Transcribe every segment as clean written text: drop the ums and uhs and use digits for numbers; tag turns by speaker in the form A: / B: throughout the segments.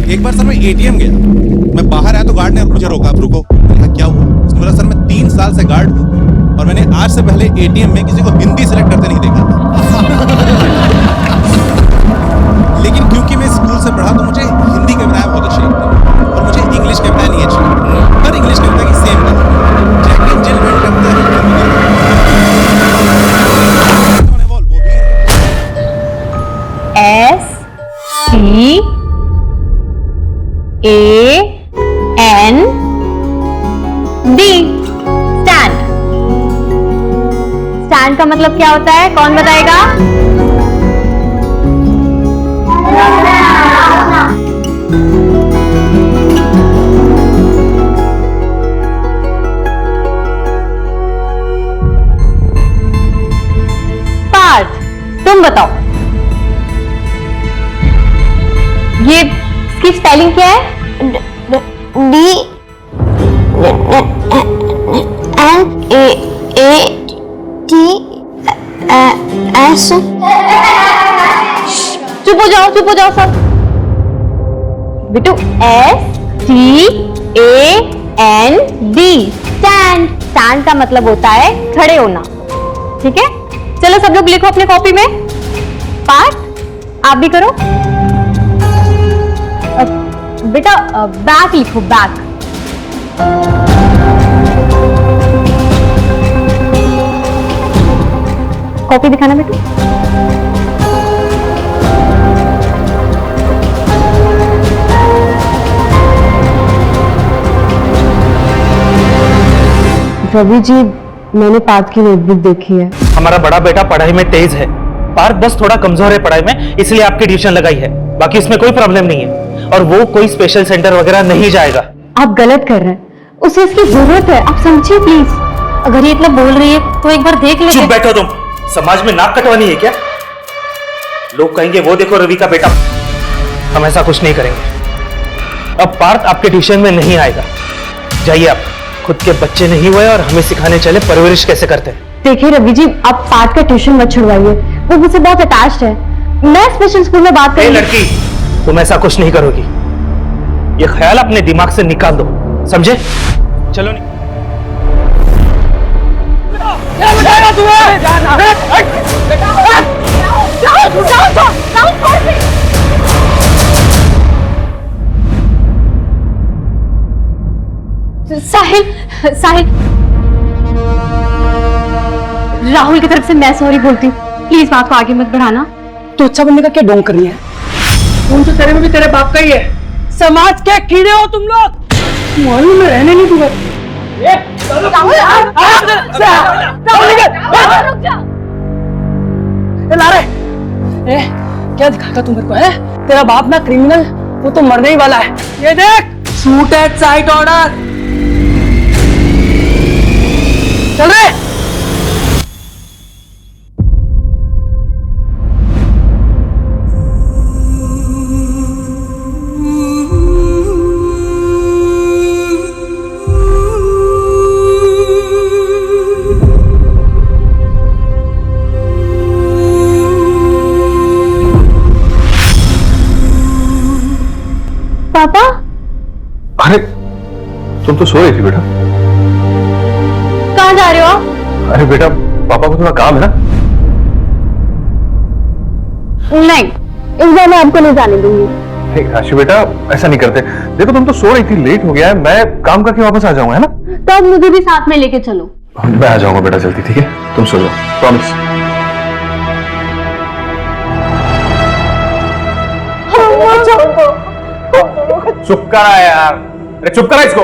A: एक बार सर मैं एटीएम गया, मैं बाहर आया तो गार्ड ने मुझे रोका, आप रुको। मैंने कहा क्या हुआ? उसने बोला सर मैं 3 साल से गार्ड हूँ और मैंने आज से पहले एटीएम में किसी को हिंदी सेलेक्ट करते नहीं देखा लेकिन क्योंकि मैं स्कूल से पढ़ा तो मुझे हिंदी कविताएं बहुत अच्छी लगती हैं और मुझे इंग्लिश कविताएं नहीं अच्छी लगती। हर इंग्लिश कविता की सेम कहानी, जैक एंड जिल मेट करते हैं वो भी
B: STAND। स्टैंड। स्टैंड का मतलब क्या होता है? कौन बताएगा? पार्थ, तुम बताओ, ये इसकी स्पेलिंग क्या है?
C: DNATS।
B: चुप हो जाओ सब। बिटू STAND। स्टैंड। स्टैंड का मतलब होता है खड़े होना। ठीक है, चलो सब लोग लिखो अपने कॉपी में। पार्थ आप भी करो। बेटा बैक लिखो, बैक। कॉपी दिखाना बेटू।
D: रवि जी, मैंने पार्थ की नोटबुक देखी है।
E: हमारा बड़ा बेटा पढ़ाई में तेज है, पार्थ बस थोड़ा कमजोर है पढ़ाई में, इसलिए आपकी ट्यूशन लगाई है। बाकी इसमें कोई प्रॉब्लम नहीं है और वो कोई स्पेशल सेंटर वगैरह नहीं जाएगा।
D: आप गलत कर रहे हैं, उसे इसकी जरूरत है, आप समझिए प्लीज।
B: अगर ये इतना बोल रही है तो एक बार देख ले।
E: चुप बैठो तुम, समाज में नाक कटवानी है क्या? लोग कहेंगे वो देखो रवि का बेटा। हम ऐसा कुछ नहीं करेंगे। अब पार्थ आपके ट्यूशन में नहीं आएगा, जाइए आप। खुद के बच्चे नहीं हुए और हमें सिखाने चले परवरिश कैसे करते हैं।
D: देखिए रवि जी, आप पार्थ का ट्यूशन मत छुड़वाइए, वो मुझसे बहुत अटैच्ड है। मैं स्पेशल स्कूल में बात करूंगी।
E: लड़की, तुम ऐसा कुछ नहीं करोगी, ये ख्याल अपने दिमाग से निकाल दो, समझे? चलो नहीं।
B: साहिल, राहुल की तरफ से मैं सॉरी बोलती हूँ, प्लीज बात को आगे मत बढ़ाना।
F: तो अच्छा बनने का क्या ढोंग कर रही है? तुम तो तेरे में भी तेरे बाप का ही है। समाज के कीड़े हो तुम लोग, मालूम में रहने नहीं दूंगा। क्या दिखाता तू मेरे को है? तेरा बाप ना क्रिमिनल, वो तो मरने ही वाला है। ये देख, शूट एट साइट ऑर्डर। चल रहे।
B: पापा,
G: अरे तुम तो सो रही थी बेटा।
B: कहाँ जा रहे हो आप?
G: अरे बेटा, पापा को थोड़ा काम है ना।
B: नहीं, इस बार मैं आपको नहीं जाने दूंगी।
G: नहीं राशि बेटा, ऐसा नहीं करते। देखो तुम तो सो रही थी, लेट हो गया है, मैं काम करके वापस आ जाऊंगा, है ना?
B: तो अब मुझे भी साथ में लेके चलो।
G: मैं आ जाऊंगा बेटा जल्दी, ठीक है? तुम सो जाओ, प्रॉमिस।
E: चुप करा यार, अरे चुप करा इसको।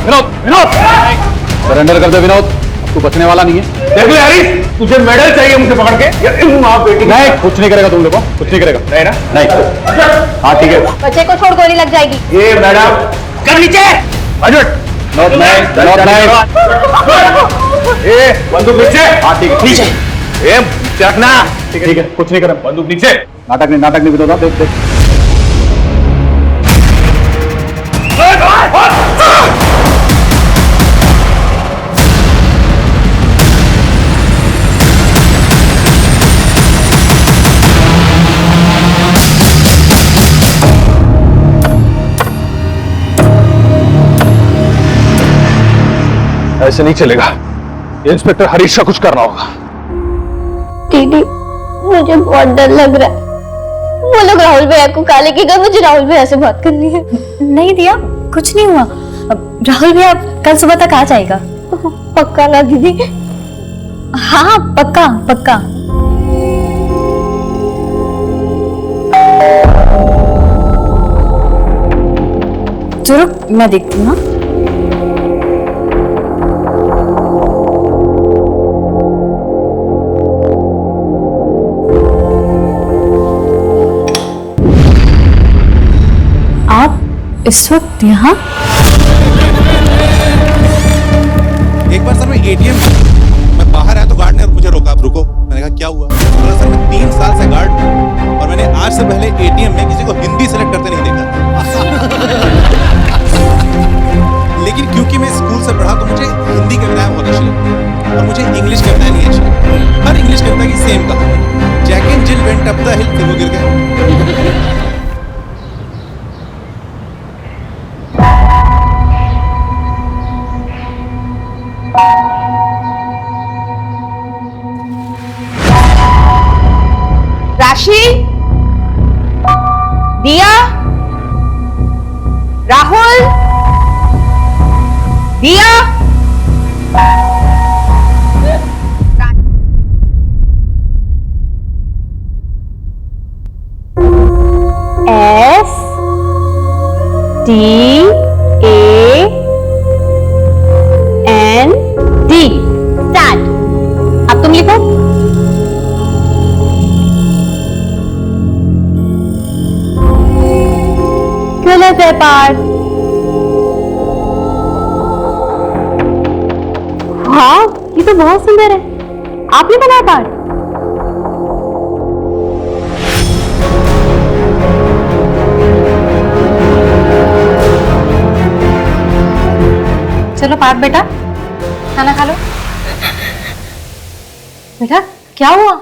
G: विनोद, विनोद, सरेंडर कर दे विनोद, तू बचने वाला नहीं है।
E: देख ले हरीश, तुझे मेडल चाहिए मुझे पकड़ के?
G: नहीं, कुछ नहीं करेगा तुम लोगों, कुछ नहीं करेगा।
E: नहीं ना?
G: नहीं। हाँ ठीक है।
B: बच्चे को छोड़ गोली लग जाएगी।
E: ये मैडम कर नीचे।
G: नॉट नहीं, नॉट नहीं। ए बंदूक नीचे।
E: हाँ ठीक है, नीचे।
G: ए नीचे रखना। ठीक है कुछ नहीं कर बंदूक नीचे।
C: नाटक नहीं बिता देख देख।
G: ऐसे नहीं चलेगा, इंस्पेक्टर हरीश का कुछ करना होगा।
D: दीदी मुझे बहुत डर लग रहा है। वो लोग राहुल भैया को काले के गए, मुझे राहुल भैया से बात करनी है।
B: नहीं दिया, कुछ नहीं हुआ। अब राहुल भैया कल सुबह तक आ जाएगा।
D: पक्का ना दीदी?
B: हाँ पक्का पक्का। चलो मैं देखती हूँ। आप इस वक्त यहाँ?
A: एक बार सर मैं एटीएम मैं बाहर आया तो गार्ड ने मुझे रोका, आप रुको। मैंने कहा क्या हुआ? बोला सर मैं 3 साल से गार्ड हूं और मैंने आज से पहले एटीएम में किसी को हिंदी सेलेक्ट करते नहीं देखा। लेकिन क्योंकि मैं स्कूल से पढ़ा तो मुझे हिंदी कविताएं बहुत अच्छी लगती और मुझे इंग्लिश कविताएं नहीं अच्छी लगती। हर इंग्लिश कविता की सेम कहानी, Jack and Jill went up the hill, फिर वो गिर गए।
H: राशि, दिया, राहुल, दिया।
B: STAND। स्टैंड। अब तुम लिखो। गलत है पार्थ। हाँ ये तो बहुत सुंदर है, आपने बनाया पार्थ। चलो पार्थ बेटा खाना खा लो। बेटा क्या हुआ?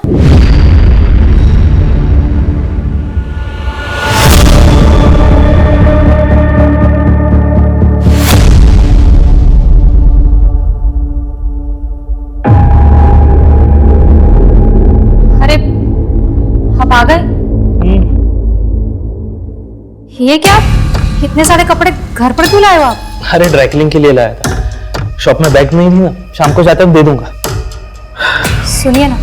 B: आ गए? ये क्या, इतने सारे कपड़े घर पर क्यों लाए हो आप?
E: अरे ड्राई क्लीनिंग के लिए लाया था, शॉप में बैग नहीं थी ना, शाम को जाते वक्त दे दूंगा।
B: सुनिए ना,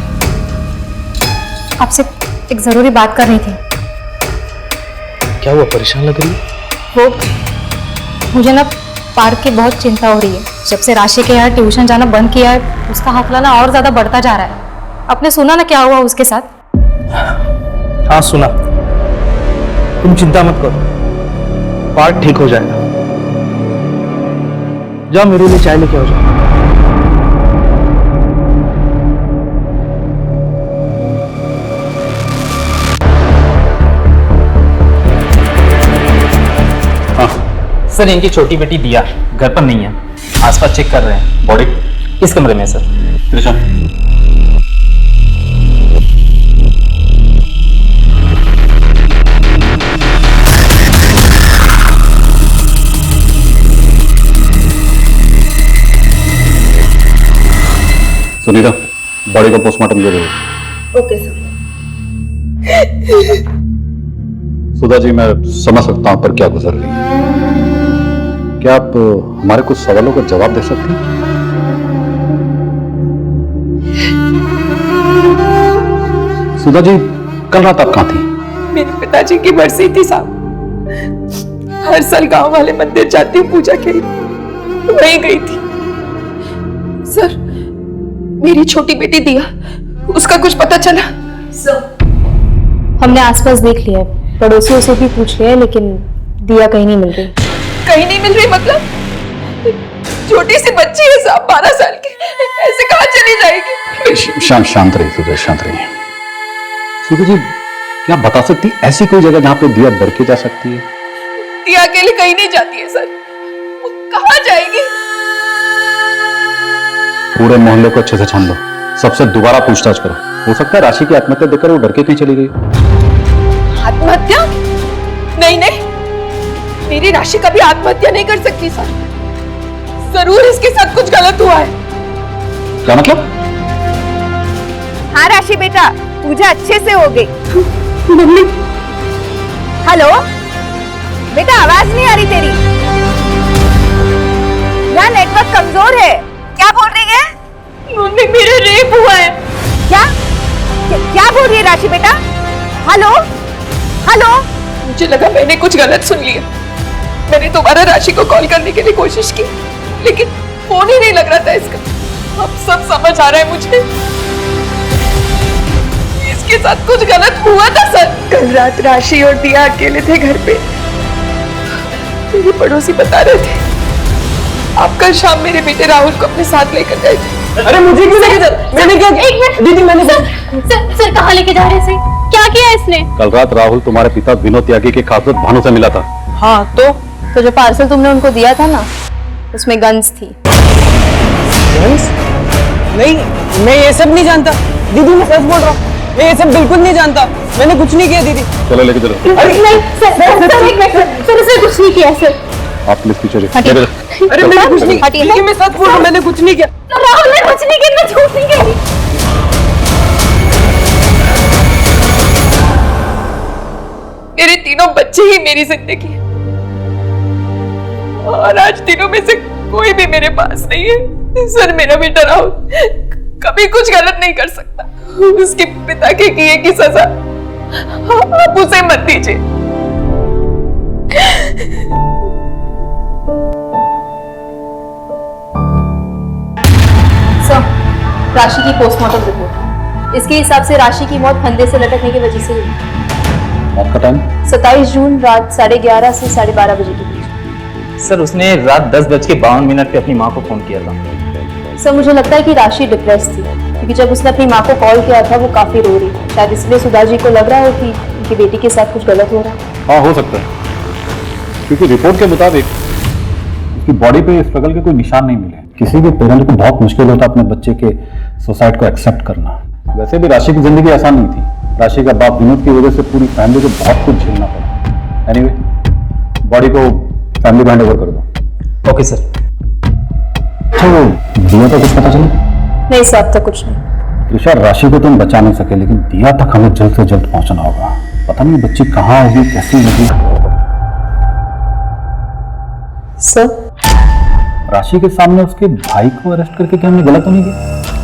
B: आपसे एक जरूरी बात करनी थी।
E: क्या हुआ, परेशान लग रही है?
B: वो मुझे ना पार्क की बहुत चिंता हो रही है। जब से राशि के यहाँ ट्यूशन जाना बंद किया है, उसका हौसला ना और ज्यादा बढ़ता जा रहा है। आपने सुना ना क्या हुआ उसके साथ?
E: हाँ सुना। तुम चिंता मत करो, पार्ट ठीक हो जाएगा। जाओ मेरे लिए चाय लेके आओ। जाओ।
I: सर इनकी छोटी बेटी दिया घर पर नहीं है, आसपास चेक कर रहे हैं। बॉडी इस कमरे में है सर।
C: सुनीता, बॉडी का पोस्टमार्टम जरूर।
H: Okay sir.
C: सुधा जी, मैं समझ सकता हूं पर क्या गुजर रही है। क्या आप हमारे कुछ सवालों का जवाब दे सकती हैं? सुधा जी, कल रात आप कहां थी?
F: मेरे पिताजी की बरसी थी साहब। हर साल गांव वाले मंदिर जाती हूँ पूजा के लिए, वहीं गई थी। सर, मेरी छोटी बेटी दिया, उसका कुछ पता चला?
B: सर, हमने आसपास देख लिया है, पड़ोसियों से भी पूछ लिया है, लेकिन दिया कहीं नहीं मिल रही।
F: कहीं नहीं मिल रही मतलब? छोटी सी बच्ची है साहब, 12 साल की, ऐसे कहाँ चली जाएगी?
C: शांत रहिए सुधा, शांत रहिए। सुधा जी, क्या आप बता सकती ऐसी कोई जगह जहां पे दिया डर के जा सकती है?
F: दिया अकेले कहीं नहीं जाती है सर, वो कहाँ जाएगी?
C: पूरे मोहल्ले को अच्छे से छान लो, सबसे दोबारा पूछताछ करो। हो सकता है राशि की आत्महत्या देखकर वो डर के कहीं चली गई।
F: आत्महत्या? नहीं नहीं, मेरी राशि कभी आत्महत्या नहीं कर सकती सर। जरूर इसके साथ कुछ गलत हुआ है।
C: क्या मतलब?
H: हाँ राशि बेटा, पूजा अच्छे से हो गई। मम्मी, हेलो बेटा, आवाज नहीं आ रही तेरी। यहाँ नेटवर्क कमजोर है। क्या बोल रही है?
F: मम्मी, मेरा रेप हुआ है।
H: क्या क्या बोल रही है राशि बेटा? Hello hello.
F: मुझे लगा मैंने कुछ गलत सुन लिया। मैंने दोबारा राशि को कॉल करने के लिए कोशिश की, लेकिन फोन ही नहीं लग रहा था इसका। अब सब समझ आ रहा है मुझे, इसके साथ कुछ गलत हुआ था सर। कल रात राशि और दिया अकेले थे घर पे। मेरे पड़ोसी बता रहे थे आप कल शाम मेरे बेटे राहुल को अपने साथ लेकर गए थे।
J: अरे मुझे क्यों लेके जा? मैंने क्या?
B: एक मिनट
J: दीदी, मैंने
B: सर कहाँ लेके जा रहे हैं? क्या किया इसने?
C: कल रात राहुल तुम्हारे पिता विनोद त्यागी के खास दोस्त भानु से मिला था।
B: हाँ तो जो पार्सल तुमने उनको दिया था ना, उसमें गन्स थी।
J: नहीं, मैं ये सब नहीं जानता दीदी, मैं सच बोल रहा हूँ, मैं ये सब बिल्कुल नहीं जानता। मैंने कुछ नहीं किया दीदी।
C: चलो लेके चलो।
B: अरे नहीं सर, एक मिनट सर, इसने कुछ नहीं किया सर।
C: आप प्लीज पीछे
B: हटिए।
J: अरे मैंने कुछ नहीं
B: हटिए।
J: दीदी, मैं सच बोल रहा हूँ, मैंने कुछ नहीं किया।
B: राहुल ने कुछ नहीं किया, मैं झूठ नहीं कह रही।
F: मेरे तीनों बच्चे ही मेरी जिंदगी है, और आज तीनों में से कोई भी मेरे पास नहीं है। सर, मेरा बेटा राहुल कभी कुछ गलत नहीं कर सकता। उसके पिता के किए की सजा आप उसे मत दीजिए।
B: सर, राशि की पोस्टमार्टम रिपोर्ट। इसके हिसाब से राशि की मौत फंदे से लटकने की वजह से हुई।
C: मौत का टाइम
B: 27 जून रात 11:30 से 12:30 बजे के बीच।
I: सर, उसने रात 10:52 पे अपनी माँ को फोन किया था।
B: सर, मुझे लगता है कि राशि डिप्रेस थी, क्योंकि जब उसने अपनी माँ को कॉल किया था वो काफी रो रही थी। शायद इसलिए सुधा जी को लग रहा है कि उनकी बेटी के साथ कुछ गलत हो रहा है।
C: हाँ, हो सकता है, क्योंकि रिपोर्ट के मुताबिक उसकी बॉडी पे स्ट्रगल के कोई निशान नहीं मिले। किसी भी पेरेंट को बहुत मुश्किल होता अपने बच्चे के सुसाइड को एक्सेप्ट करना। वैसे भी राशि की जिंदगी आसान नहीं थी। राशि का बाप विनोद की वजह से पूरी फैमिली को बहुत कुछ झेलना पड़ा। एनीवे, बॉडी को फैमिली को हैंड ओवर कर दो।
I: Okay sir.
C: तो दिया तो कुछ पता चला?
B: नहीं सर, अब तक कुछ नहीं।
C: त्रिशा, राशि को तुम बचा नहीं सके, लेकिन दिया तक हमें जल्द से जल्द पहुंचना होगा। पता नहीं बच्ची कहाँ होगी, कैसी होगी।
B: सर,
C: राशि के सामने उसके भाई को अरेस्ट करके क्या हमने गलत तो नहीं किया?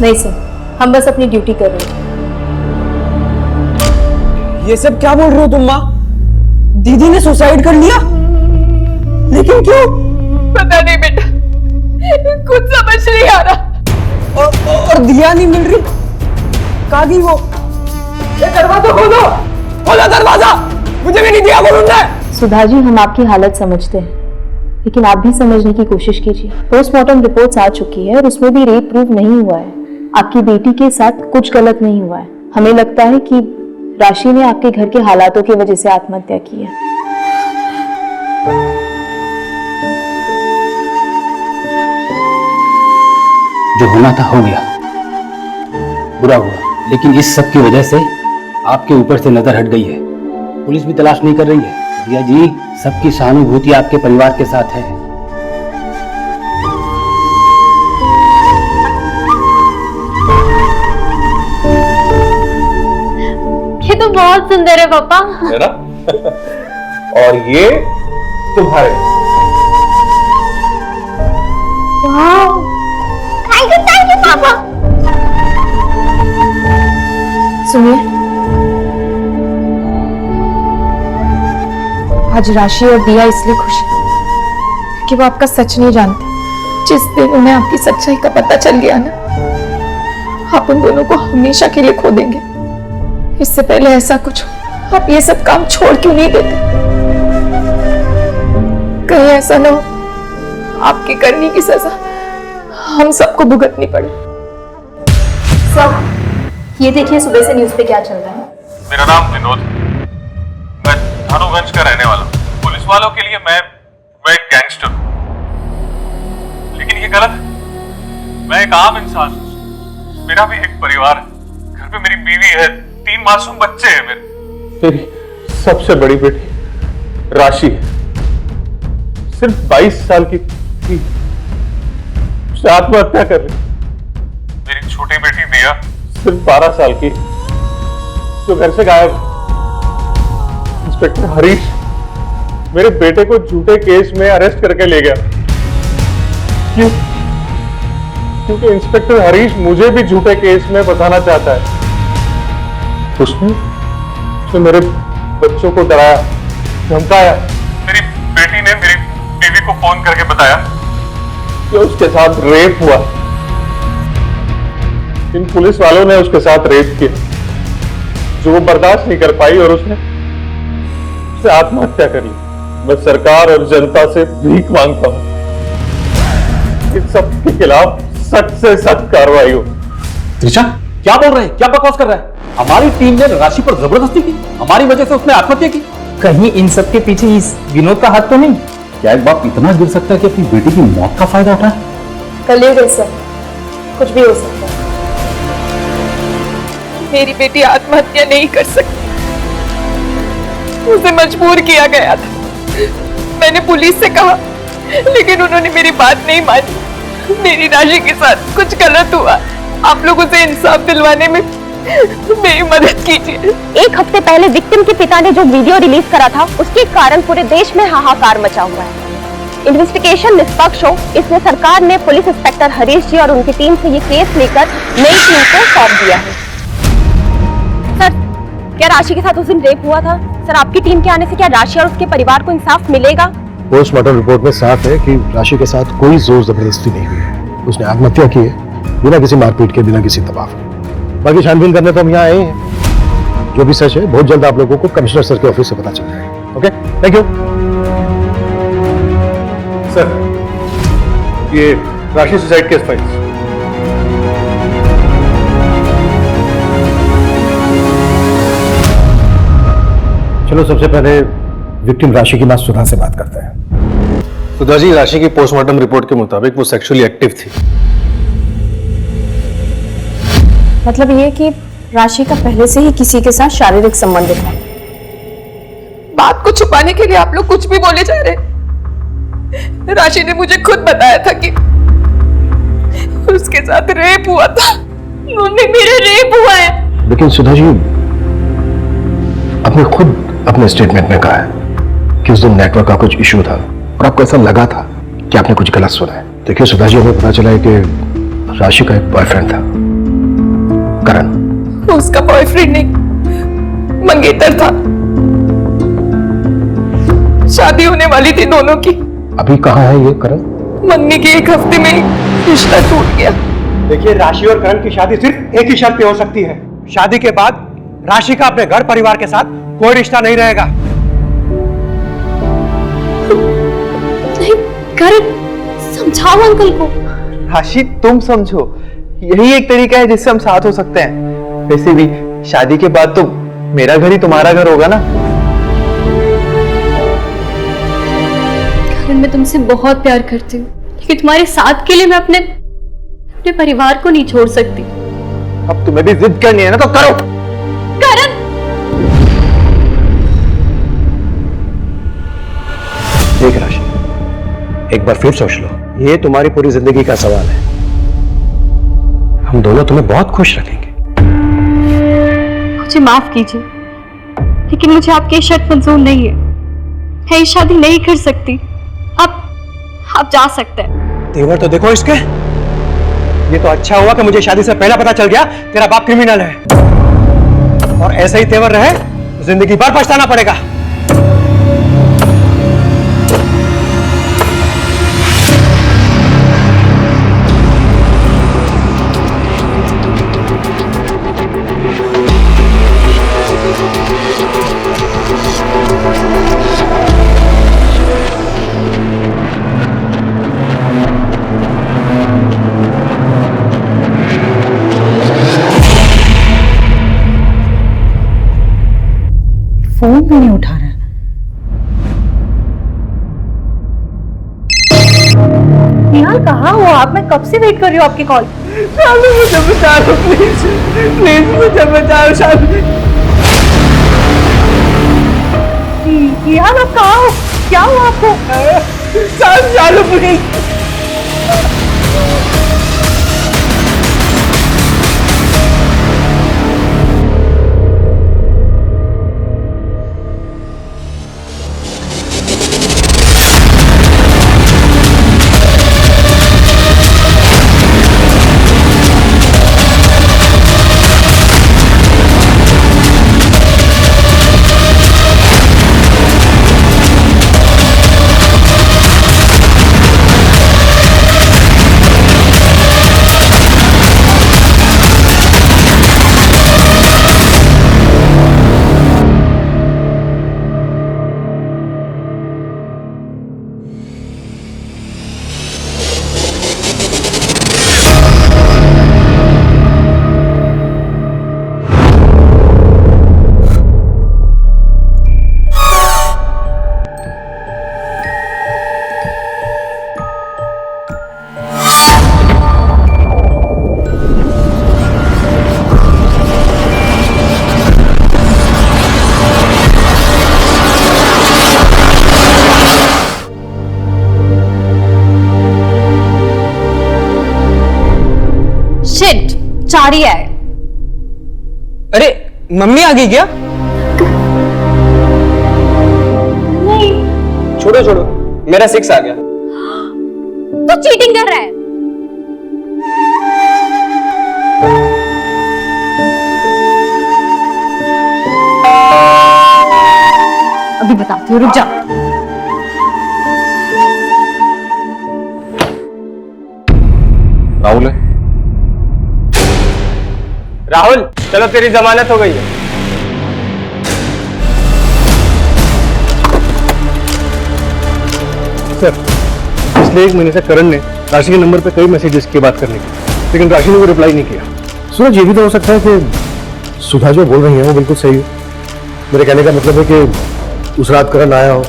B: नहीं सर, हम बस अपनी ड्यूटी कर रहे हैं।
J: ये सब क्या बोल रहे हो तुम माँ? दीदी ने सुसाइड कर लिया? लेकिन क्यों?
F: पता नहीं बेटा, कुछ समझ नहीं आ रहा।
J: और दिया नहीं मिल रही, कहाँ गई वो? ये दरवाजा खोलो, खोलो दरवाजा, मुझे भी नहीं दिया को ढूंढना है।
B: सुधा जी, हम आपकी हालत समझते हैं, लेकिन आप भी समझने की कोशिश कीजिए। पोस्टमार्टम रिपोर्ट्स आ चुकी है और उसमें भी रेप प्रूव नहीं हुआ है। आपकी बेटी के साथ कुछ गलत नहीं हुआ है। हमें लगता है कि राशि ने आपके घर के हालातों की वजह से आत्महत्या की है।
I: जो होना था हो गया, बुरा हुआ, लेकिन इस सब की वजह से आपके ऊपर से नजर हट गई है। पुलिस भी तलाश नहीं कर रही है। दिया जी, सबकी सहानुभूति आपके परिवार के साथ है।
B: ये तो बहुत सुंदर है पापा।
G: है ना? और ये तुम्हारे।
B: थैंक यू पापा। सुनिए,
F: आज राशि और दिया इसलिए खुश है कि वो आपका सच नहीं जानते। जिस दिन उन्हें आपकी सच्चाई का पता चल गया ना, आप उन दोनों को हमेशा के लिए खो देंगे। इससे पहले ऐसा कुछ हो, आप ये सब काम छोड़ क्यों नहीं देते? कहीं ऐसा ना हो आपकी करनी की सजा हम सबको भुगतनी पड़े।
B: सब ये देखिए सुबह से न्यूज़ पे क्या चल रहा है।
G: मेरा नाम विनोद, मैं धानुगंज का रहने वाला हूँ। पुलिस वालों के लिए मैं एक गैंगस्टर हूँ, लेकिन ये गलत है। मैं एक आम इंसान हूँ, मेरा भी एक परिवार है, घर पे मेरी बीवी है, 3 मासूम बच्चे हैं। मेरी सबसे बड़ी बेटी राशि सिर्फ 22 साल की थी, उसने आत्महत्या कर ली। मेरी छोटी बेटी दिया सिर्फ 12 साल की, जो घर से गायब। इंस्पेक्टर हरीश मेरे बेटे को झूठे केस में अरेस्ट करके ले गया। क्यों? क्योंकि इंस्पेक्टर हरीश मुझे भी झूठे केस में फंसाना चाहता है। उसने मेरे बच्चों को डराया, धमकाया। मेरी बेटी ने मेरी बीवी को फोन करके बताया कि उसके साथ रेप हुआ। इन पुलिस वालों ने उसके साथ रेप किया, जो वो बर्दाश्त नहीं कर पाई और उसने आत्महत्या कर ली। मैं सरकार और जनता से भीख मांगता हूं, इन सब के खिलाफ सख्त से सख्त कार्रवाई हो।
C: त्रिशा, क्या बोल रहे हैं? क्या बकवास कर रहा है? हमारी टीम ने राशि पर जबरदस्ती की, हमारी वजह से उसने आत्महत्या की।
J: कहीं इन सब के पीछे इस विनोद का हाथ तो नहीं?
C: क्या एक बाप इतना गिर सकता है कि अपनी बेटी की मौत का फायदा उठाए?
B: कलयुग है सर, कुछ भी हो सकता है।
F: मेरी बेटी आत्महत्या नहीं कर सकती, उसे मजबूर किया गया था। मैंने पुलिस से कहा, लेकिन उन्होंने मेरी बात नहीं मानी। मेरी राशि के साथ कुछ गलत हुआ, आप लोग उसे इंसाफ दिलवाने में मेरी मदद कीजिए।
D: 1 हफ्ते पहले विक्टिम के पिता ने जो वीडियो रिलीज करा था, उसके कारण पूरे देश में हाहाकार मचा हुआ है। इन्वेस्टिगेशन निष्पक्ष हो, इसलिए सरकार ने पुलिस इंस्पेक्टर हरीश जी और उनकी टीम से ये केस लेकर नई टीम को सौंप दिया है। सर, क्या राशि के साथ उस दिन रेप हुआ था? सर, आपकी टीम के आने से क्या राशि और उसके परिवार को इंसाफ मिलेगा?
K: पोस्टमार्टम रिपोर्ट में साफ है कि राशि के साथ कोई जोर जबरदस्ती नहीं हुई है। उसने आत्महत्या की है, बिना किसी मारपीट के, बिना किसी दबाव के। बाकी छानबीन करने तो हम यहाँ आए हैं। जो भी सच है बहुत जल्द आप लोगों को कमिश्नर सर के ऑफिस से पता चल जाएगा। Okay, thank you
G: sir. ये राशि सुसाइड केस फाइल्स।
K: चलो सबसे पहले विक्टिम राशि की मां सुधा से बात करते हैं।
G: सुधा जी, राशि की पोस्टमार्टम रिपोर्ट के मुताबिक वो सेक्सुअली एक्टिव थी।
B: मतलब ये कि राशि का पहले से ही किसी के साथ शारीरिक संबंध था।
F: बात को छुपाने के लिए आप लोग कुछ भी बोले जा रहे। राशि ने मुझे खुद बताया था कि उसके साथ रेप हुआ था। मम्मी, मेरा रेप हुआ है।
K: लेकिन सुधा जी, आपने खुद अपने स्टेटमेंट में कहा है कि उस दिन नेटवर्क का कुछ इश्यू था और आपको ऐसा लगा था कि आपने कुछ गलत सुना है। देखिए सुधा जी, हमें पता चला है कि राशि का एक बॉयफ्रेंड था, करण।
F: उसका बॉयफ्रेंड नहीं, मंगेतर था। शादी होने वाली थी दोनों की।
K: अभी कहाँ है ये करण?
F: मम्मी के 1 हफ्ते में ही रिश्ता टूट गया।
J: देखिए, राशि और करण की शादी सिर्फ एक ही शर्त पे हो सकती है। शादी के बाद राशि का अपने घर परिवार के साथ कोई रिश्ता नहीं रहेगा।
D: नहीं, करण, समझाओ अंकल को।
J: राशि, तुम समझो, यही एक तरीका है जिससे हम साथ हो सकते हैं। वैसे भी शादी के बाद तो मेरा घर ही तुम्हारा घर होगा ना।
D: करण, मैं तुमसे बहुत प्यार करती हूँ, लेकिन तुम्हारे साथ के लिए मैं अपने परिवार को नहीं छोड़ सकती।
J: अब तुम्हें भी जिद करनी है ना, तो करो।
D: करण,
K: देख राशि, एक बार फिर सोच लो, ये तुम्हारी पूरी जिंदगी का सवाल है। हम दोनों तुम्हें बहुत खुश रखेंगे।
D: मुझे माफ कीजिए, लेकिन मुझे आपकी शर्त मंजूर नहीं है। मैं ये शादी नहीं कर सकती। आप जा सकते हैं।
J: तेवर तो देखो इसके। ये तो अच्छा हुआ कि मुझे शादी से पहले पता चल गया तेरा बाप क्रिमिनल है, और ऐसे ही तेवर रहे तो जिंदगी भर पछताना पड़ेगा।
H: क्यों नहीं उठा रहा है?
B: निहाल कहाँ हो आप? मैं कब से वेट कर रही हूँ आपकी कॉल।
F: शालू मुझे बचा लो प्लीज, प्लीज मुझे बचाओ शालू।
B: निहाल आप कहाँ हो? क्या हुआ आपको?
F: शालू प्लीज।
D: चारी है।
J: अरे मम्मी आ गई क्या?
D: नहीं।
J: छोड़ो छोड़ो, मेरा 6 आ गया।
D: तू चीटिंग कर रहा है। अभी बताती हूँ, रुक जा।
C: राहुल है?
J: राहुल चलो, तेरी जमानत हो गई है।
K: सर, पिछले 1 महीने से करण ने राशि के नंबर पे कई मैसेजेस किए बात करने की, लेकिन राशि ने वो रिप्लाई नहीं किया। सूरज, ये भी तो हो सकता है कि सुधा जो बोल रही है वो बिल्कुल सही है। मेरे कहने का मतलब है कि उस रात करण आया हो,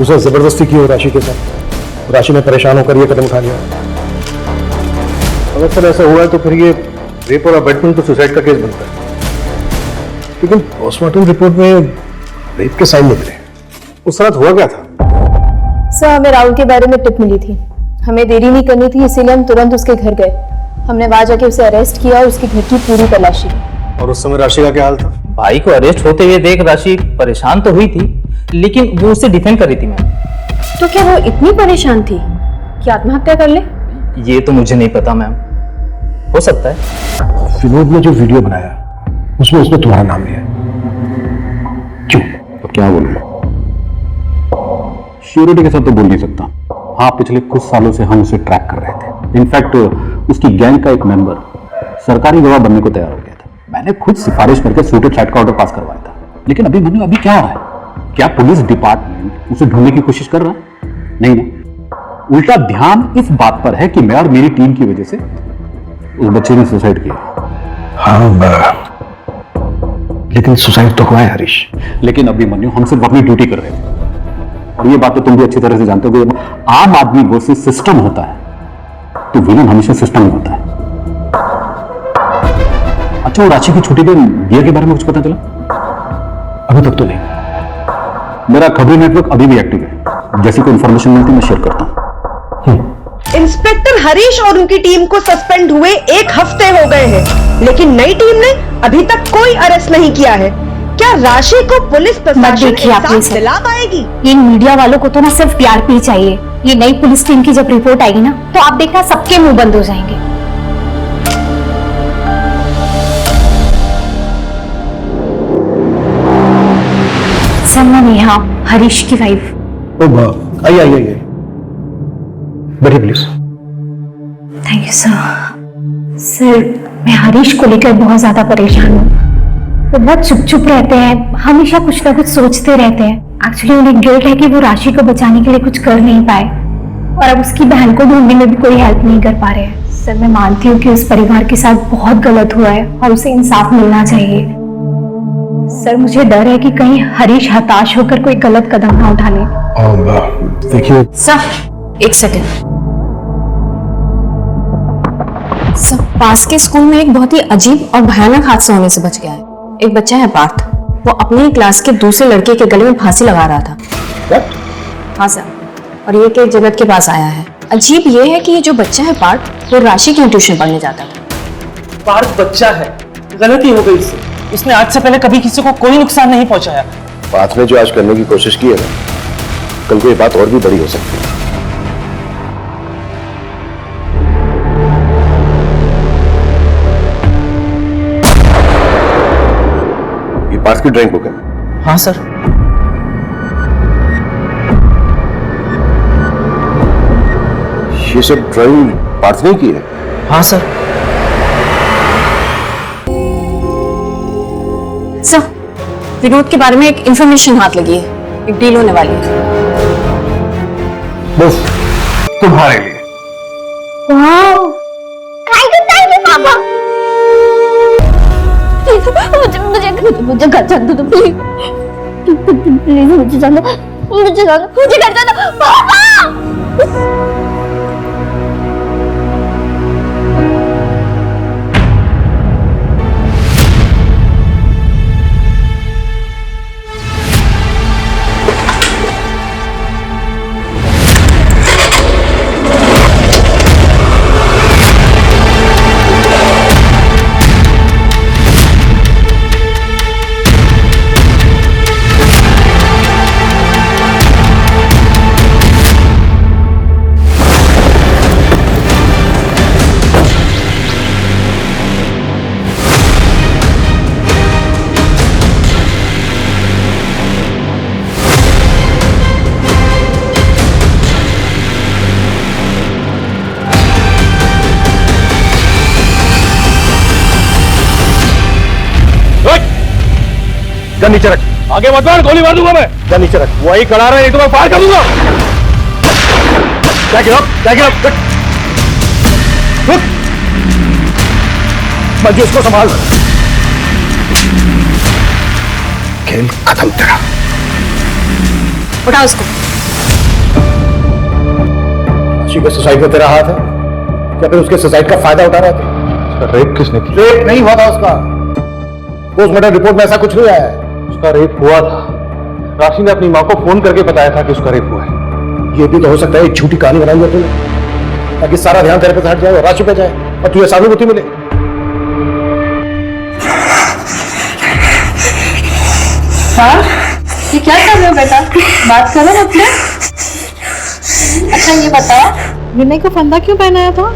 K: उसने जबरदस्ती की हो राशि के साथ, राशि ने परेशान होकर ये कदम उठा लिया। अगर सर ऐसा हुआ है तो फिर ये रेप और अबैटमेंट तो सुसाइड का केस बनता है, लेकिन पोस्टमार्टम रिपोर्ट में रेप के साइन निकले। उस रात हुआ क्या था?
B: सर, हमें राहुल के बारे में टिप मिली थी, हमें देरी नहीं करनी थी, इसीलिए हम तुरंत उसके घर गए। हमने वहां जाके उसे अरेस्ट किया और उसके घर की पूरी तलाशी ली।
K: और उस समय राशि का क्या हाल था?
E: भाई को अरेस्ट होते हुए देख राशि परेशान तो हुई थी, लेकिन वो उसे डिफेंड कर रही थी मैम।
B: तो क्या वो इतनी परेशान थी कि आत्महत्या कर ले?
E: ये तो मुझे नहीं पता मैम, हो सकता है।
K: विनोद ने जो वीडियो बनाया उसमें उसने तुम्हारा नाम लिया, क्यों?
C: तो क्या बोलूं? श्योरिटी के साथ तो बोल नहीं सकता। हाँ, पिछले कुछ सालों से हम उसे ट्रैक कर रहे थे। इनफैक्ट उसकी गैंग का एक मेंबर सरकारी गवाह बनने को तैयार हो गया था। मैंने खुद सिफारिश करके सूटेड फ्लैट का ऑर्डर पास करवाया था। लेकिन अभी क्या हो रहा है? क्या पुलिस डिपार्टमेंट उसे ढूंढने की कोशिश कर रहा है? नहीं ना, उल्टा ध्यान इस बात पर है कि मैं और मेरी टीम की वजह से उस बच्चे ने सुसाइड किया।
K: हाँ, लेकिन सुसाइड तो हुआ है हरीश।
C: लेकिन अभिमन्यु, हम सिर्फ अपनी ड्यूटी कर रहे थे, और ये बात तो तुम भी अच्छी तरह से जानते हो कि आम आदमी वर्सेस सिस्टम होता है, तो विलन हमेशा सिस्टम में होता है। अच्छा, वो राशि की छुट्टी के दिया के बारे में कुछ पता चला?
K: अभी तक तो नहीं।
C: मेरा खबरी नेटवर्क अभी भी एक्टिव है, जैसी कोई इंफॉर्मेशन मिलती है मैं शेयर करता हूं।
F: इंस्पेक्टर हरीश और उनकी टीम को सस्पेंड हुए 1 हफ्ते हो गए हैं, लेकिन नई टीम ने अभी तक कोई अरेस्ट नहीं किया है। क्या राशि को पुलिस प्रशासन इंसाफ दिला पाएगी?
B: इन मीडिया वालों को तो ना सिर्फ टीआरपी चाहिए। ये नई पुलिस टीम की जब रिपोर्ट आएगी ना, तो आप देखना सबके मुंह बंद हो जाएंगे। सन्ना नेहा, हरीश की वाइफ।
K: आइए बैठिए please.
B: Thank you sir. Sir, मैं हरीश को लेकर बहुत ज्यादा परेशान हूँ। वो बहुत चुप रहते हैं, हमेशा कुछ ना कुछ सोचते रहते हैं। एक्चुअली उन्हें गिल्ट है कि वो राशि को बचाने के लिए कुछ कर नहीं पाए, और अब उसकी बहन को ढूंढने में भी कोई हेल्प नहीं कर पा रहे हैं। सर, मैं मानती हूँ कि उस परिवार के साथ बहुत गलत हुआ है और उसे इंसाफ मिलना चाहिए, सर मुझे डर है कि कहीं हरीश हताश होकर कोई गलत कदम ना उठा ले।
K: देखिए
F: सर एक सेकेंड। सर पास के स्कूल में एक बहुत ही अजीब और भयानक हादसा होने से बच गया है। एक बच्चा है पार्थ, वो अपने ही क्लास के दूसरे लड़के के गले में फांसी लगा रहा था। हाँ सर, और ये केस जगत के पास आया है। अजीब ये है कि ये जो बच्चा है पार्थ, वो राशि की ट्यूशन पढ़ने जाता था।
E: पार्थ बच्चा है, गलती हो गई इससे। उसने आज से पहले कभी किसी को कोई नुकसान नहीं पहुंचाया।
K: बात ने जो आज करने की कोशिश की है ना, कल को ये बात और भी बड़ी हो सकती है। ये पास की ड्राइंग बुक है।
E: हाँ सर।
K: ये सब ड्राइंग पार्थ ने की है।
E: हाँ सर।
F: सर विनोद के बारे में एक इंफॉर्मेशन हाथ लगी है, एक डील होने वाली है।
K: बस तुम्हारे लिए।
D: पापा मुझे घर जाने दो प्लीज, मुझे जाने मुझे घर जाने दो पापा।
K: गन नीचे रख। आगे मत बढ़, गोली मार दूंगा मैं। गन नीचे रख। वही खड़ा रहे, नहीं तो मैं फायर कर दूंगा। मंजू इसको संभाल। खेल खत्म तेरा।
F: उठाओ इसको।
K: राशि के सुसाइड में तेरा हाथ है या फिर उसके सुसाइड का फायदा उठा रहा था? उसका रेप किसने किया? रेप नहीं हुआ था उसका। पोस्टमार्टम रिपोर्ट में ऐसा कुछ नहीं आया है।
C: उसका रेप हुआ था। राशि ने अपनी माँ को फोन करके बताया था कि उसका रेप हुआ है।
K: ये भी तो हो सकता है एक झूठी कहानी बनाई है तूने, ताकि सारा ध्यान तेरे पे हट जाए और राशि पे जाए और तुझे सहानुभूति मिले।
B: हाँ ये क्या कर रहे हो बेटा, बात करो अपने। अच्छा ये बताओ विनय को फंदा क्यों पहनाया था?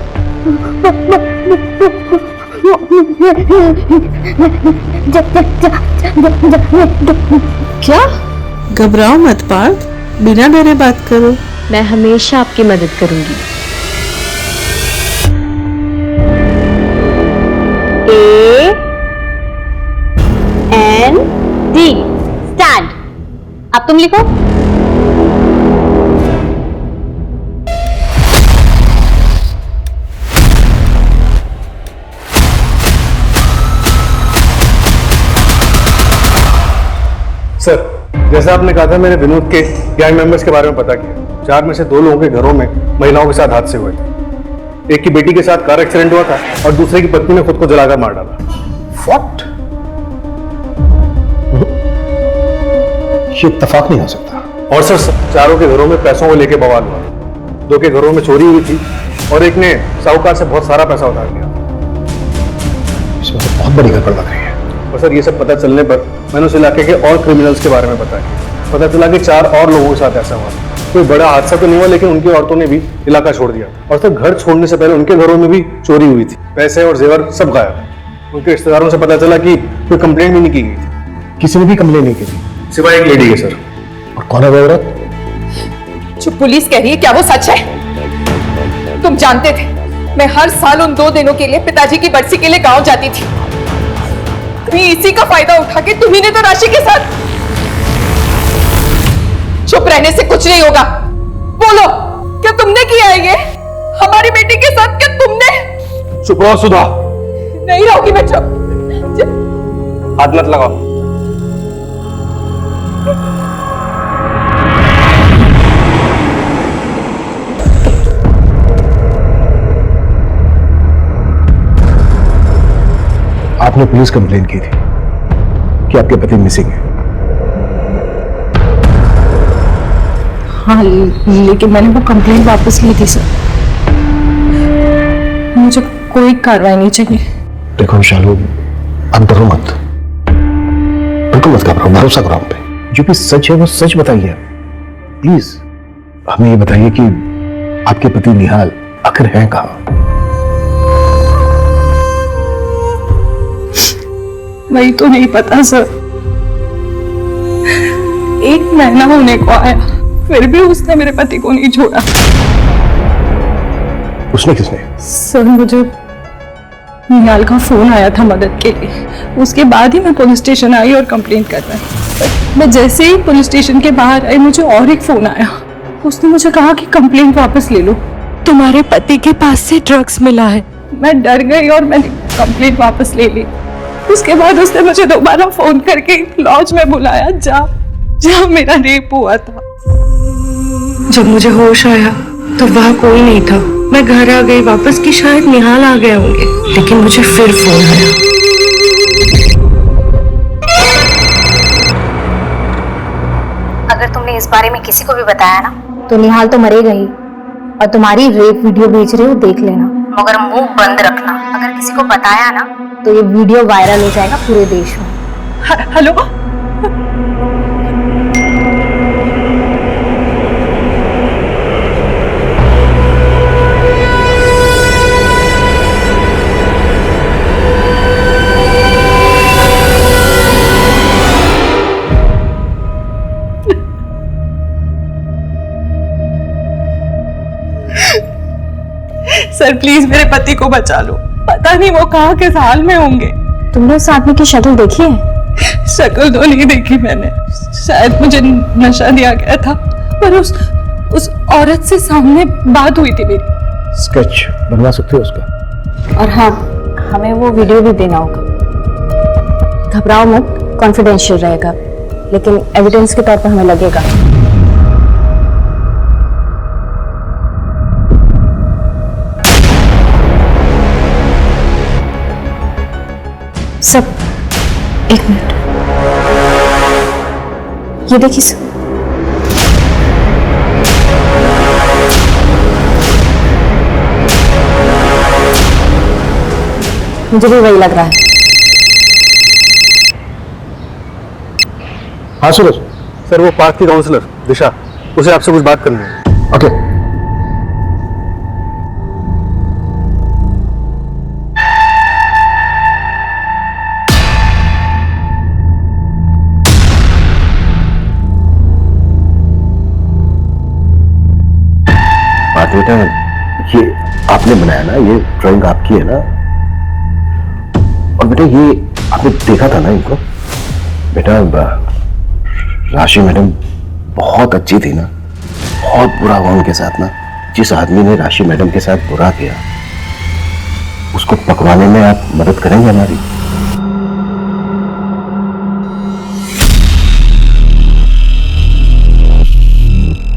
F: क्या?
L: घबराओ मत पार्थ, बिना डरे बात करो।
B: मैं हमेशा आपकी मदद करूंगी।
D: AND stand. अब तुम लिखो।
C: सर, जैसा आपने कहा था, मैंने विनोद के गैंग मेंबर्स के बारे में पता किया। 4 में से 2 लोगों के घरों में महिलाओं के साथ हादसे हुए थे। एक की बेटी के साथ कार एक्सीडेंट हुआ था और दूसरे की पत्नी ने खुद को जलाकर मार डाला।
K: What? ये इत्तेफाक नहीं हो सकता।
C: और सर, चारों के घरों में पैसों को लेके बवाल हुआ। 2 के घरों में चोरी हुई थी और एक ने साहूकार से बहुत सारा पैसा उधार लिया।
K: इसमें तो बहुत बड़ी गड़बड़ लग रही है।
C: और सर, ये सब पता चलने पर मैंने उस इलाके के और क्रिमिनल्स के बारे में बताया। पता चला कि 4 और लोगों के साथ ऐसा हुआ। कोई बड़ा हादसा तो नहीं हुआ, लेकिन उनकी औरतों ने भी इलाका छोड़ दिया। और सर, घर छोड़ने से पहले उनके घरों में भी चोरी हुई थी। पैसे और जेवर सब गायब। उनके रिश्तेदारों से पता चला कि कोई कंप्लेंट भी नहीं की गई थी।
K: किसी ने भी कंप्लेन नहीं की थी
C: सिवाय एक लेडी के सर।
K: और कौन है वो औरत?
F: जो पुलिस कह रही है क्या वो सच है? तुम जानते थे मैं हर साल उन 2 दिनों के लिए पिताजी की बरसी के लिए गांव जाती थी। कहीं इसी का फायदा उठा के तुम्ही ने तो राशि के साथ। चुप रहने से कुछ नहीं होगा, बोलो क्या तुमने किया है ये हमारी बेटी के साथ? क्या तुमने?
C: चुप रहो सुधा।
F: नहीं रहोगी मैं चुप।
C: हाथ मत लगाओ।
K: आपने पुलिस कंप्लेन की थी कि आपके पति मिसिंग है।
B: हाँ, लेकिन मैंने वो कंप्लेंट वापस ली थी सर। मुझे कोई कार्रवाई नहीं चाहिए।
K: देखो शालू, आप डरो मत, बिल्कुल मत घबराओ, भरोसा करो हम पे। जो भी सच है वो सच बताइए प्लीज। हमें ये बताइए कि आपके पति निहाल आखिर हैं कहाँ?
B: वही तो नहीं पता सर। 1 महीना होने को आया, फिर भी उसने मेरे पति को नहीं छोड़ा।
K: उसने किसने?
B: सर, मुझे निहाल का फोन आया था मदद के लिए। उसके बाद ही मैं पुलिस स्टेशन आई और कंप्लेंट करवाई। मैं जैसे ही पुलिस स्टेशन के बाहर आई, मुझे और एक फोन आया। उसने मुझे कहा कि कंप्लेंट वापस ले लो, तुम्हारे पति के पास से ड्रग्स मिला है। मैं डर गई और मैंने कंप्लेंट वापस ले ली। उसके बाद उसने मुझे दोबारा फोन करके लॉज में बुलाया, जहाँ मेरा रेप हुआ था। जब मुझे होश आया तो वहाँ कोई नहीं था। मैं घर आ गई वापस कि शायद निहाल आ गए होंगे, लेकिन मुझे फिर फोन आया।
M: अगर तुमने इस बारे में किसी को भी बताया ना, तो निहाल तो मरेगा ही, और तुम्हारी रेप वीडियो भेज रही हो देख लेना, मगर मुंह बंद रखना। अगर किसी को बताया ना तो ये वीडियो वायरल हो जाएगा पूरे देश में।
B: हेलो, सर प्लीज मेरे पति को बचा लो। पता नहीं वो कहाँ किस हाल में होंगे।
M: तुमने उस आदमी की शक्ल देखी है?
B: शक्ल तो नहीं देखी मैंने, शायद मुझे नशा दिया गया था, पर उस औरत से सामने बात हुई थी मेरी।
K: स्केच बनवा सकते हो उसका?
M: और हाँ, हमें वो वीडियो भी देना होगा। घबराओ मत, कॉन्फिडेंशियल रहेगा, लेकिन एविडेंस के तौर पर हमें लगेगा। सब, एक मिनट, ये देखिए सब। मुझे भी वही लग रहा है।
K: हाँ सूरज।
J: सर वो पार्क की काउंसलर दिशा, उसे आपसे कुछ बात करनी है।
K: ओके। बेटा, ये आपने बनाया ना, ये ड्राइंग आपकी है ना? और बेटा ये आपने देखा था ना इनको? बेटा राशि मैडम बहुत अच्छी थी ना, बहुत बुरा हुआ उनके साथ ना। जिस आदमी ने राशि मैडम के साथ बुरा किया, उसको पकड़वाने में आप मदद करेंगे हमारी?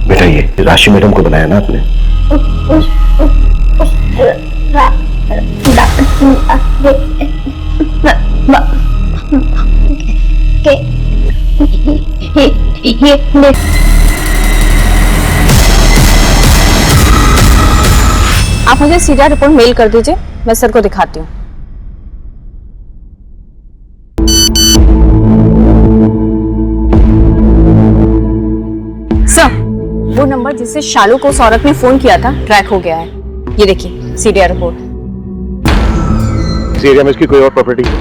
K: बेटा ये राशि मैडम को बनाया ना आपने?
M: आप मुझे सीधा रिपोर्ट मेल कर दीजिए, मैं सर को दिखाती हूँ। सर, वो नंबर जिससे शालू को उस औरत ने फोन किया था ट्रैक हो गया है। ये देखिए सीडीआर रिपोर्ट।
K: इस एरिया में इसकी कोई और प्रॉपर्टी है?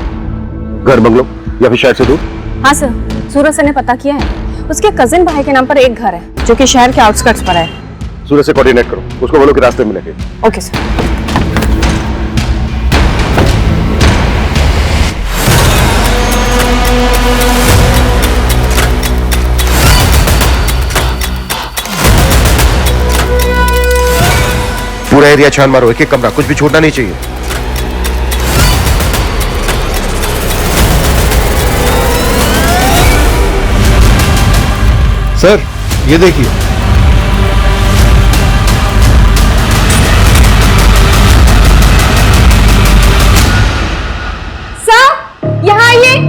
K: घर, बंगलो या फिर शहर से दूर?
M: हाँ सर, सूरज सर ने पता किया है। उसके कजिन भाई के नाम पर एक घर है जो कि शहर के आउटस्कर्ट्स पर है।
K: सूरज से कोऑर्डिनेट करो, उसको बोलो कि रास्ते में मिलेंगे।
M: Okay sir.
K: पूरा एरिया छान मारो, एक एक कमरा, कुछ भी छोड़ना नहीं चाहिए। सर ये देखिए,
H: सर यहाँ आइए।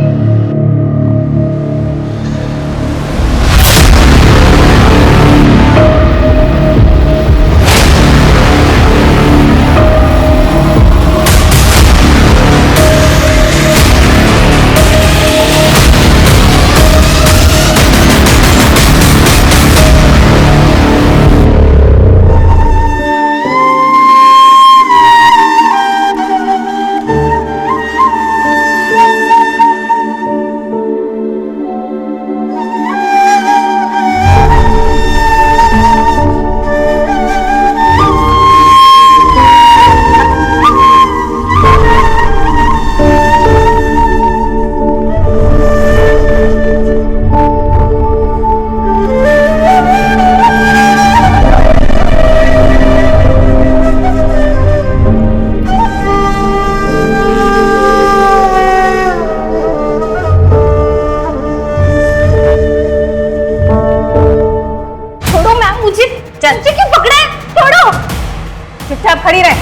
H: मुझे क्यों पकड़ा है? छोड़ो, चुपचाप खड़ी रहे।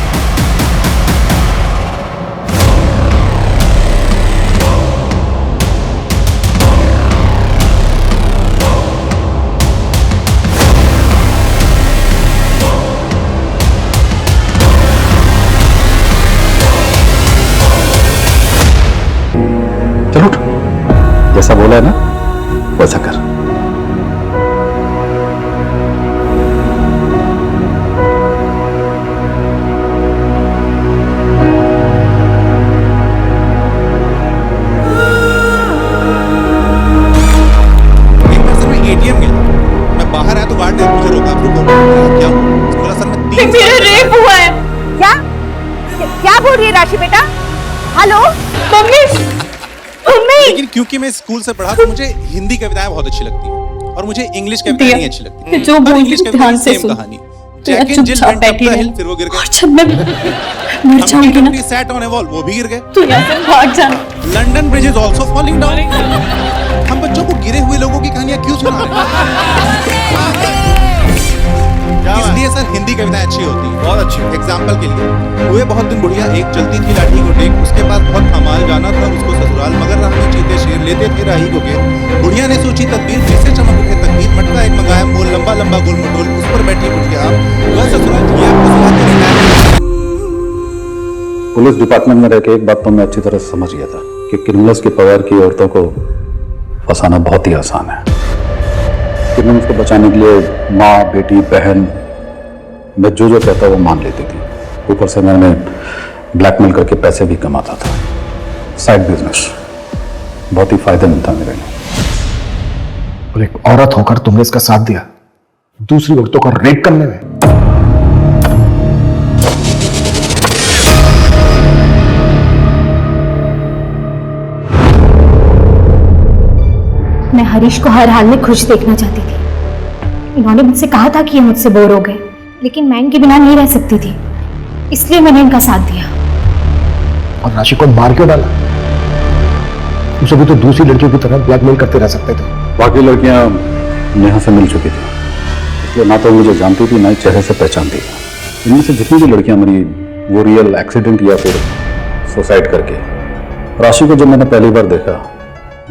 C: चलो उठ, जैसा बोला है ना वैसा कर।
A: एटीएम गया, मैं बाहर आया तो गार्ड ने मुझे रोका। क्या बोला सर? मैं 3
H: मेरा रेप हुआ है। क्या क्या बोल रही है राशि बेटा? Hello mummy, mummy.
A: लेकिन क्योंकि मैं स्कूल से पढ़ा तो मुझे हिंदी कविताएं बहुत अच्छी लगती हैं और मुझे इंग्लिश कविताएं नहीं अच्छी लगती।
L: जो बोल
A: इंग्लिश
L: ध्यान से
A: सेम
L: सुन।
A: कहानी।
L: तो यार
A: जैक एंड जिल
L: चुपचाप
A: वेंट अप
L: बैठी
A: द
L: रह।
A: हिल, फिर वो गिर गए।
L: जब मैं मर जाऊंगी ना,
A: सैट ऑन अ वॉल, वो भी गिर गए।
L: तू यहाँ से भाग जाना।
A: London bridge is also falling down. हम बच्चों को गिरे हुए लोगों की कहानियां क्यों सुना रहे हैं? इसलिए सर हिंदी कविताएं अच्छी होती हैं, बहुत अच्छी। एग्जाम्पल के लिए, हुए बहुत दिन बुढ़िया, एक चलती थी लाठी को टेक, उसके बाद बहुत कमाल जाना था उसको ससुराल, मगर राह में चीते शेर लेते थे राही को घेर। बुढ़िया ने सोची तदबीर, जैसे चमक उठे तकदीर, मटका एक मंगाया मोल, लंबा लंबा गोल मटोल, उस पर बैठी बुढ़िया, वह ससुराल किया आपको सिखाते रहना।
C: पुलिस डिपार्टमेंट में रह के एक बात तो मैं अच्छी तरह समझ गया था कि क्रिमिनल्स की पवार की औरतों को फंसाना बहुत ही आसान है। क्रिमिनल्स को बचाने के लिए माँ, बेटी, बहन, मैं जो कहता वो मान लेती थी। ऊपर से मैंने ब्लैकमेल करके पैसे भी कमाता था। साइड बिजनेस बहुत ही फायदेमंद था मेरे लिए।
K: और एक औरत होकर तुमने इसका साथ दिया दूसरी औरतों का रेप करने में।
M: मैं हरीश को हर हाल में खुश देखना चाहती थी। इन्होंने मुझसे कहा था कि ये मुझसे बोर हो गए, लेकिन मैं इनके बिना नहीं रह सकती थी, इसलिए मैंने इनका साथ दिया।
K: और राशि को मार क्यों डाला? उसे भी तो दूसरी लड़कियों की तरह ब्लैकमेल करते रह सकते थे।
C: बाकी लड़कियां नेहा से मिल चुकी थी, इसलिए ना तो मुझे जानती थी ना ही चेहरे से पहचानती थी। इनमें से जितनी भी लड़कियां मरी वो रियल एक्सीडेंट या फिर सुसाइड करके। राशि को जब मैंने पहली बार देखा,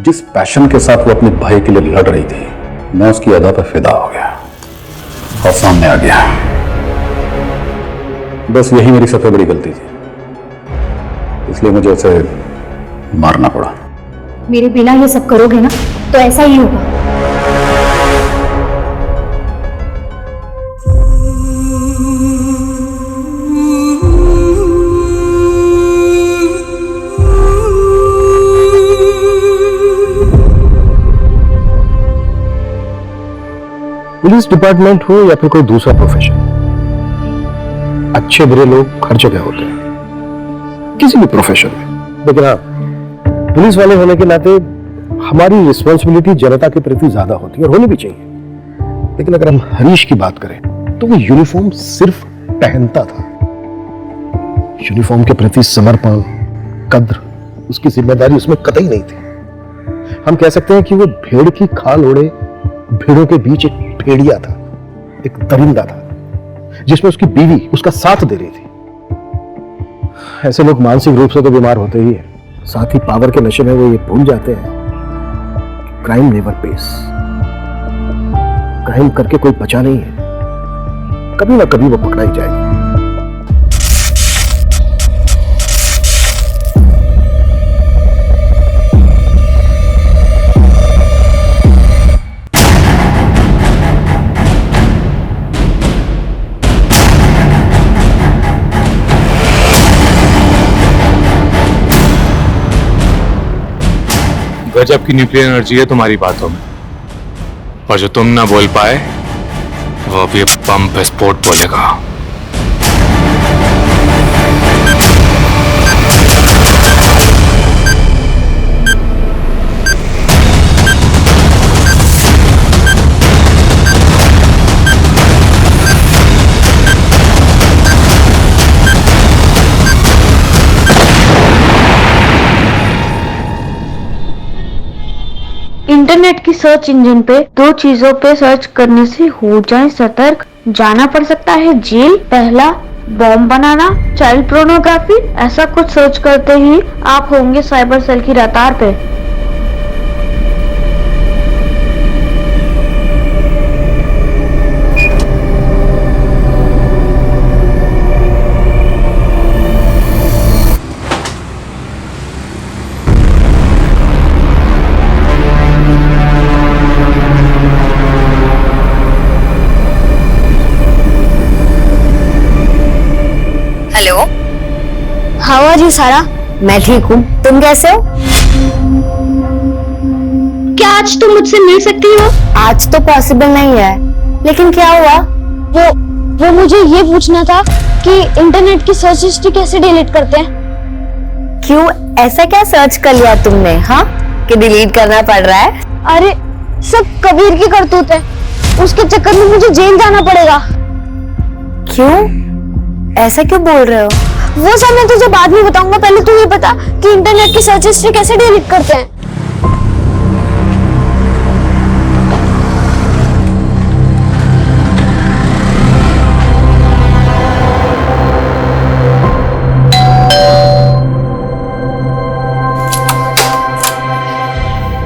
C: जिस पैशन के साथ वो अपने भाई के लिए लड़ रही थी, मैं उसकी अदा पर फिदा हो गया और सामने आ गया। बस यही मेरी सबसे बड़ी गलती थी, इसलिए मुझे उसे मारना पड़ा।
M: मेरे बिना ये सब करोगे ना तो ऐसा ही होगा।
K: पुलिस डिपार्टमेंट हो या फिर कोई दूसरा प्रोफेशन, अच्छे बुरे लोग हर जगह होते हैं, किसी भी प्रोफेशन में। लेकिन हाँ, पुलिस वाले होने के नाते हमारी रिस्पॉन्सिबिलिटी जनता के प्रति ज्यादा होती है और होनी भी चाहिए। लेकिन अगर हम हरीश की बात करें तो वो यूनिफॉर्म सिर्फ पहनता था। यूनिफॉर्म के प्रति समर्पण, कद्र, उसकी जिम्मेदारी उसमें कतई नहीं थी। हम कह सकते हैं कि वो भेड़ की खाल ओढ़े भीड़ों के बीच एक भेड़िया था, एक दरिंदा था, जिसमें उसकी बीवी उसका साथ दे रही थी। ऐसे लोग मानसिक रूप से तो बीमार होते ही हैं, साथ ही पावर के नशे में वो ये भूल जाते हैं क्राइम नेवर पेस। क्राइम करके कोई बचा नहीं है, कभी ना कभी वो पकड़ा ही जाएगा।
G: गजब की न्यूक्लियर एनर्जी है तुम्हारी बातों में, पर जो तुम ना बोल पाए वो भी बम विस्फोट बोलेगा।
M: इंटरनेट की सर्च इंजन पे दो चीजों पे सर्च करने से हो जाए सतर्क, जाना पड़ सकता है जेल। पहला, बॉम्ब बनाना, चाइल्ड पोर्नोग्राफी, ऐसा कुछ सर्च करते ही आप होंगे साइबर सेल की रडार पे।
H: हेलो,
M: हाउ आर यू सारा?
H: मैं ठीक हूँ, तुम कैसे हो?
M: क्या आज तुम मुझसे मिल सकती हो?
H: आज तो पॉसिबल नहीं है, लेकिन क्या हुआ?
M: वो मुझे ये पूछना था कि इंटरनेट की सर्च हिस्ट्री कैसे डिलीट करते हैं?
H: क्यों, ऐसा क्या सर्च कर लिया तुमने, हाँ, कि डिलीट करना पड़ रहा है?
M: अरे सब कबीर की करतूत है, उसके चक्कर में मुझे जेल जाना पड़ेगा।
H: क्यों, ऐसा क्यों बोल रहे हो?
M: वो सब मैं तुझे बाद में बताऊंगा, पहले तू ये बता कि इंटरनेट की सर्च हिस्ट्री कैसे डिलीट करते हैं?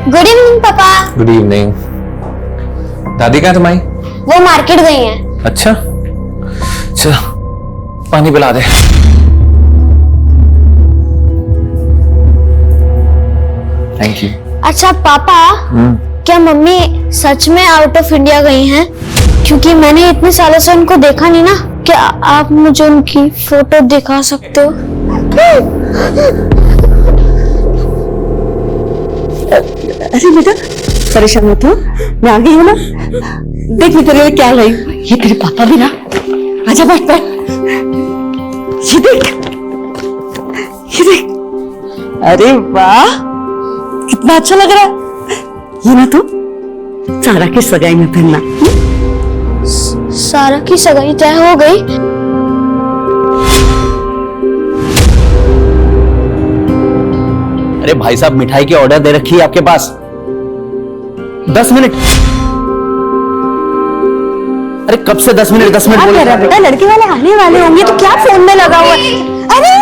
M: गुड इवनिंग पापा।
N: Good evening. दादी कहाँ है तुम्हारी?
M: वो मार्केट गई हैं।
N: अच्छा, चल पानी पिला दे। Thank you.
M: अच्छा पापा, क्या मम्मी सच में आउट ऑफ इंडिया गई हैं? क्योंकि मैंने इतने सालों से उनको देखा नहीं ना। क्या आप मुझे उनकी फोटो दिखा सकते हो?
F: अरे बेटा, परेशान मत हो, मैं आ गई हूँ ना। देख मैं तेरे लिए क्या लाई। ये तेरे पापा भी ना। आजा बैठ बैठ। ये देख, ये देख। अरे वाह, कितना अच्छा लग रहा है। ये ना तू सारा की सगाई में पहनना।
M: सारा की सगाई तय हो गई?
I: अरे भाई साहब, मिठाई की ऑर्डर दे रखी है आपके पास। 10 मिनट। अरे कब से 10 मिनट 10 मिनट बोल रहा
M: बेटा, लड़के वाले आने वाले होंगे तो क्या फोन में लगा हुआ है? अरे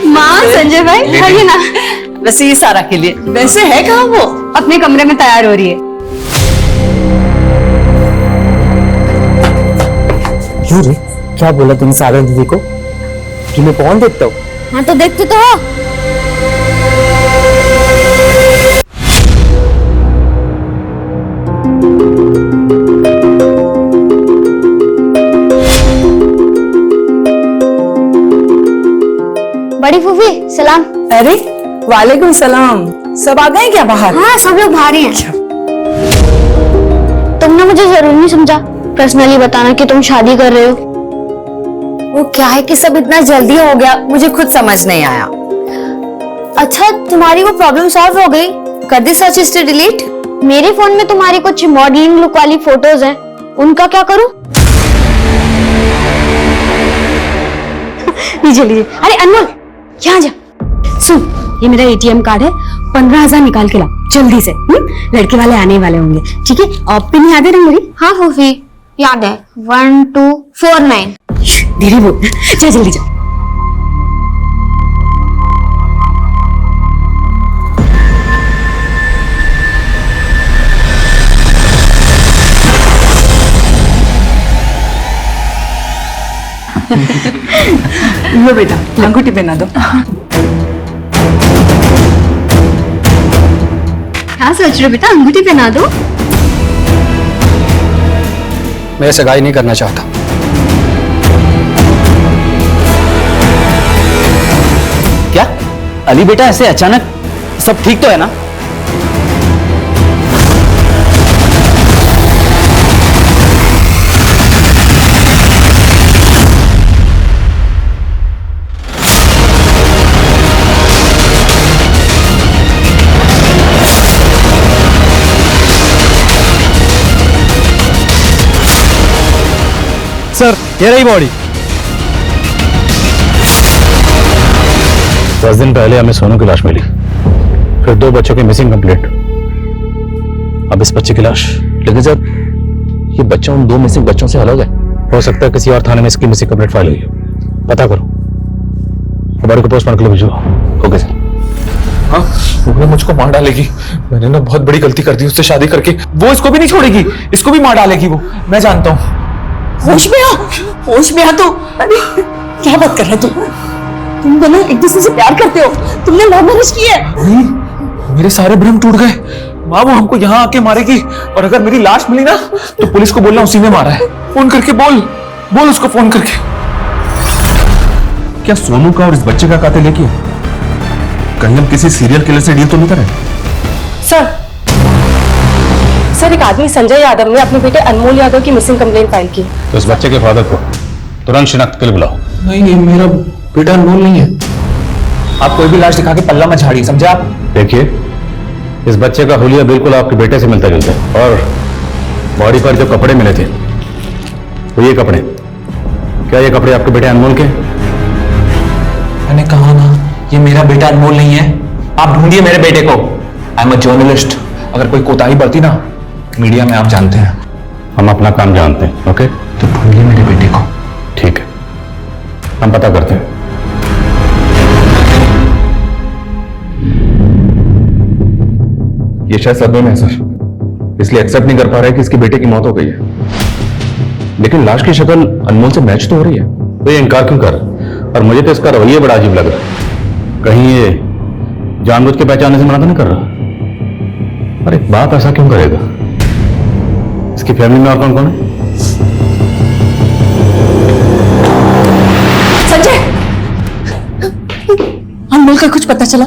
M: माँ, संजय भाई आइए ना।
F: वैसे ये सारा के लिए। वैसे है कहाँ वो?
M: अपने कमरे में तैयार हो रही है।
I: क्यों रे, क्या बोला तुमने सारा दीदी को कि मैं कौन देखता हूँ?
M: हाँ तो देखते तो हो। बड़ी फूफी सलाम।
F: अरे वालेकुम सलाम। सब आ गए क्या बाहर?
M: हाँ सब लोग बाहर ही हैं। तुमने मुझे जरूर नहीं समझा पर्सनली बताना कि तुम शादी कर रहे हो।
H: वो क्या है कि सब इतना जल्दी हो गया, मुझे खुद समझ नहीं आया।
M: अच्छा, तुम्हारी वो प्रॉब्लम सॉल्व हो गई?
H: कर दी सर्च हिस्ट्री डिलीट?
M: मेरे फोन में तुम्हारी कुछ मॉडलिंग लुक वाली फोटोज हैं, उनका क्या करूं? लीजिए लीजिए। अरे अनमोल, यहाँ जा। सुन, ये मेरा एटीएम कार्ड है, 15,000 निकाल के लाओ जल्दी से। लड़के वाले आने वाले होंगे, ठीक है? आप पिन याद है ना मेरी?
O: हाँ फूफी याद है, 1249।
M: धीरे बोल, चल जल्दी जाओ।
F: लो बेटा, अंगूठी पहना दो।
M: क्या सोच रहे हो बेटा, अंगूठी पहना दो।
I: मैं सगाई नहीं करना चाहता। क्या अली बेटा, ऐसे अचानक? सब ठीक तो है ना?
K: सर, ये रही बॉडी। 10 दिन पहले हमें सोनू की लाश मिली, फिर 2 बच्चों की मिसिंग कंप्लेंट, अब इस बच्चे की लाश।
N: लेकिन सर, ये बच्चा उन 2 मिसिंग बच्चों से अलग है।
K: हो सकता है किसी और थाने में इसकी मिसिंग कंप्लेंट फाइल हुई है, पता करो। हमारे को पोस्टमार्टम के लिए भेजो।
N: Okay sir. हाँ, वो मुझको मार डालेगी। मैंने ना बहुत बड़ी गलती कर दी उससे शादी करके। वो इसको भी नहीं छोड़ेगी, इसको भी मार डालेगी वो, मैं जानता हूँ।
F: होश में आ, होश में आ तू। अरे क्या बात कर रहे तू? तुम दोनों एक दूसरे से प्यार करते हो, तुमने लव मैरिज की है।
N: नहीं, मेरे सारे भ्रम टूट गए। माँ, वो हमको यहाँ आके मारेगी, और अगर मेरी लाश मिली ना तो पुलिस को बोलना उसी ने मारा है। फोन करके बोल उसको फोन करके।
G: क्या सोनू का और इस बच्चे का कातिल है क्या? कहीं हम किसी सीरियल किलर से डील तो नहीं कर रहे?
D: सर, एक आदमी संजय यादव ने अपने बेटे अनमोल यादव की मिसिंग कंप्लेंट फाइल की।
C: तो इस बच्चे के फादर को तुरंत शिनाख्त के लिए बुलाओ।
N: नहीं, मेरा बेटा अनमोल नहीं है। आप कोई भी लाश दिखा के पल्ला मत झाड़िए, समझे आप?
C: देखिए, इस बच्चे का हुलिया बिल्कुल आपके बेटे से मिलता जुलता है, और बॉडी पर जो कपड़े मिले थे वो ये कपड़े, क्या ये कपड़े आपके बेटे अनमोल के?
N: मैंने कहा ना, ये मेरा बेटा अनमोल नहीं है। आप ढूंढिए मेरे बेटे को। I am a journalist. अगर कोई कोताही बढ़ती ना मीडिया में, आप जानते हैं।
C: हम अपना काम जानते हैं, ओके?
N: तो ढूंढिए मेरे बेटे को।
C: ठीक है, हम पता करते हैं।
G: ये शायद सदमे में है सर, इसलिए एक्सेप्ट नहीं कर पा रहा है कि इसके बेटे की मौत हो गई है। लेकिन लाश की शक्ल अनमोल से मैच तो हो रही है।
C: तो ये इनकार क्यों कर? और मुझे तो इसका रवैया बड़ा अजीब लग रहा है। कहीं ये जानबूझ के पहचानने से मना तो नहीं कर रहा? अरे बात ऐसा क्यों करेगा? इसकी फैमिली में और कौन कौन है?
F: संजय, अनमोल का कुछ पता चला?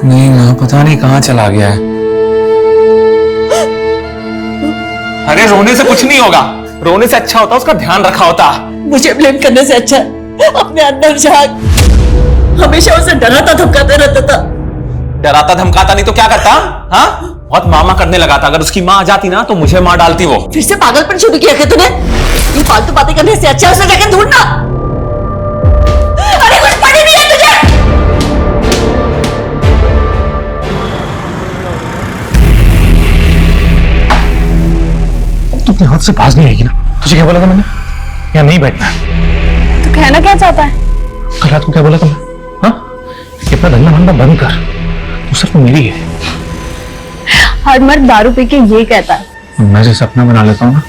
N: नहीं माँ, पता नहीं कहाँ चला गया है। अरे रोने से कुछ नहीं होगा, रोने से अच्छा होता उसका ध्यान रखा होता।
F: मुझे ब्लेम करने से अच्छा अपने अंदर झांक। हमेशा उसे डराता धमकाता रहता था।
N: डराता धमकाता नहीं तो क्या करता? हाँ, बहुत मामा करने लगा था। अगर उसकी माँ आ जाती ना तो मुझे मार डालती वो।
F: फिर से पागलपन शुरू किया क्या तूने? ये फालतू बातें करने से अच्छा उसे जाकर ढूंढना। अरे कुछ पड़ी नहीं है तुझे?
N: तू अपने हाथ से बाज नहीं आएगी ना? तुझे क्या बोला था मैंने? यहाँ नहीं बैठना।
D: तो कहना क्या चाहता है?
N: कल रात को क्या बोला था मैं? हाँ, इतना धंधा धंधा बंद कर, तू सिर्फ मेरी है।
D: हर मर्द दारू पी के ये कहता है।
N: मैं जैसे सपना बना लेता हूँ ना,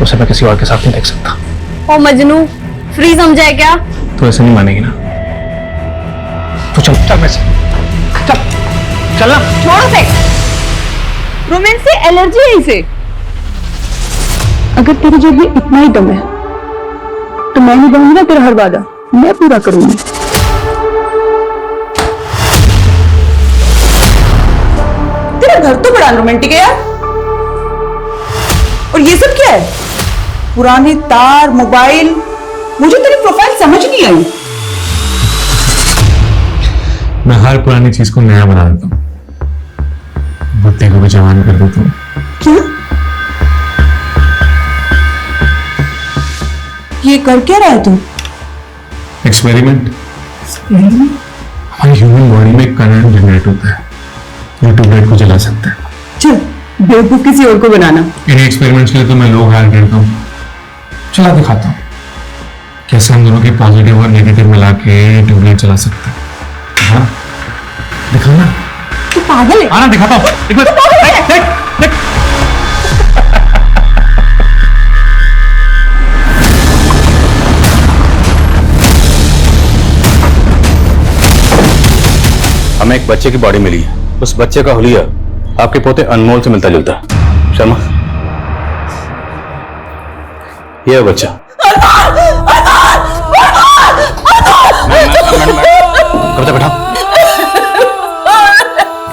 N: उसे मैं किसी और के साथ नहीं देख सकता।
D: ओ मजनू, फ्री समझा है क्या?
N: तो ऐसे नहीं मानेगी ना? तो चल मैं से चल चलना।
D: छोड़ो से, रोमांस से एलर्जी है इसे।
B: अगर तेरी जेब में इतना ही दम है तो मैं नहीं दूंगी ना तेरा हर वादा, मैं पूरा करूंगी।
F: तेरा घर तो बड़ा रोमांटिक है यार। और ये सब क्या है? पुराने तार, मोबाइल। मुझे तेरी प्रोफाइल समझ नहीं आई।
N: मैं हर पुरानी चीज को नया बना देता हूँ, बुट्टे को भी जवान कर देता हूँ।
F: क्यों? ये कर क्या रहा है तू?
N: एक्सपेरिमेंट।
G: हमारी ह्यूमन बॉडी में करंट जनरेट होता है, ये ट्यूबलाइट को जला सकता है।
F: चल बेवकूफ किसी और को बनाना।
G: इन एक्सपेरिमेंट्स के लिए तो मैं लोग हायर करता हूँ। चला दिखाता हूँ कैसे हम दोनों की पॉजिटिव और नेगेटिव मिला के ट्यूबलाइट चला सकते हैं। हाँ दिखाना।
F: तू पागल है?
G: हाँ दिखाता हूँ। देख देख देख देख।
C: हमें एक बच्चे की बॉडी मिली है। उस बच्चे का हुलिया आपके पोते अनमोल से मिलता जुलता है। शर्मा, ये है बच्चा। कब तक बैठा,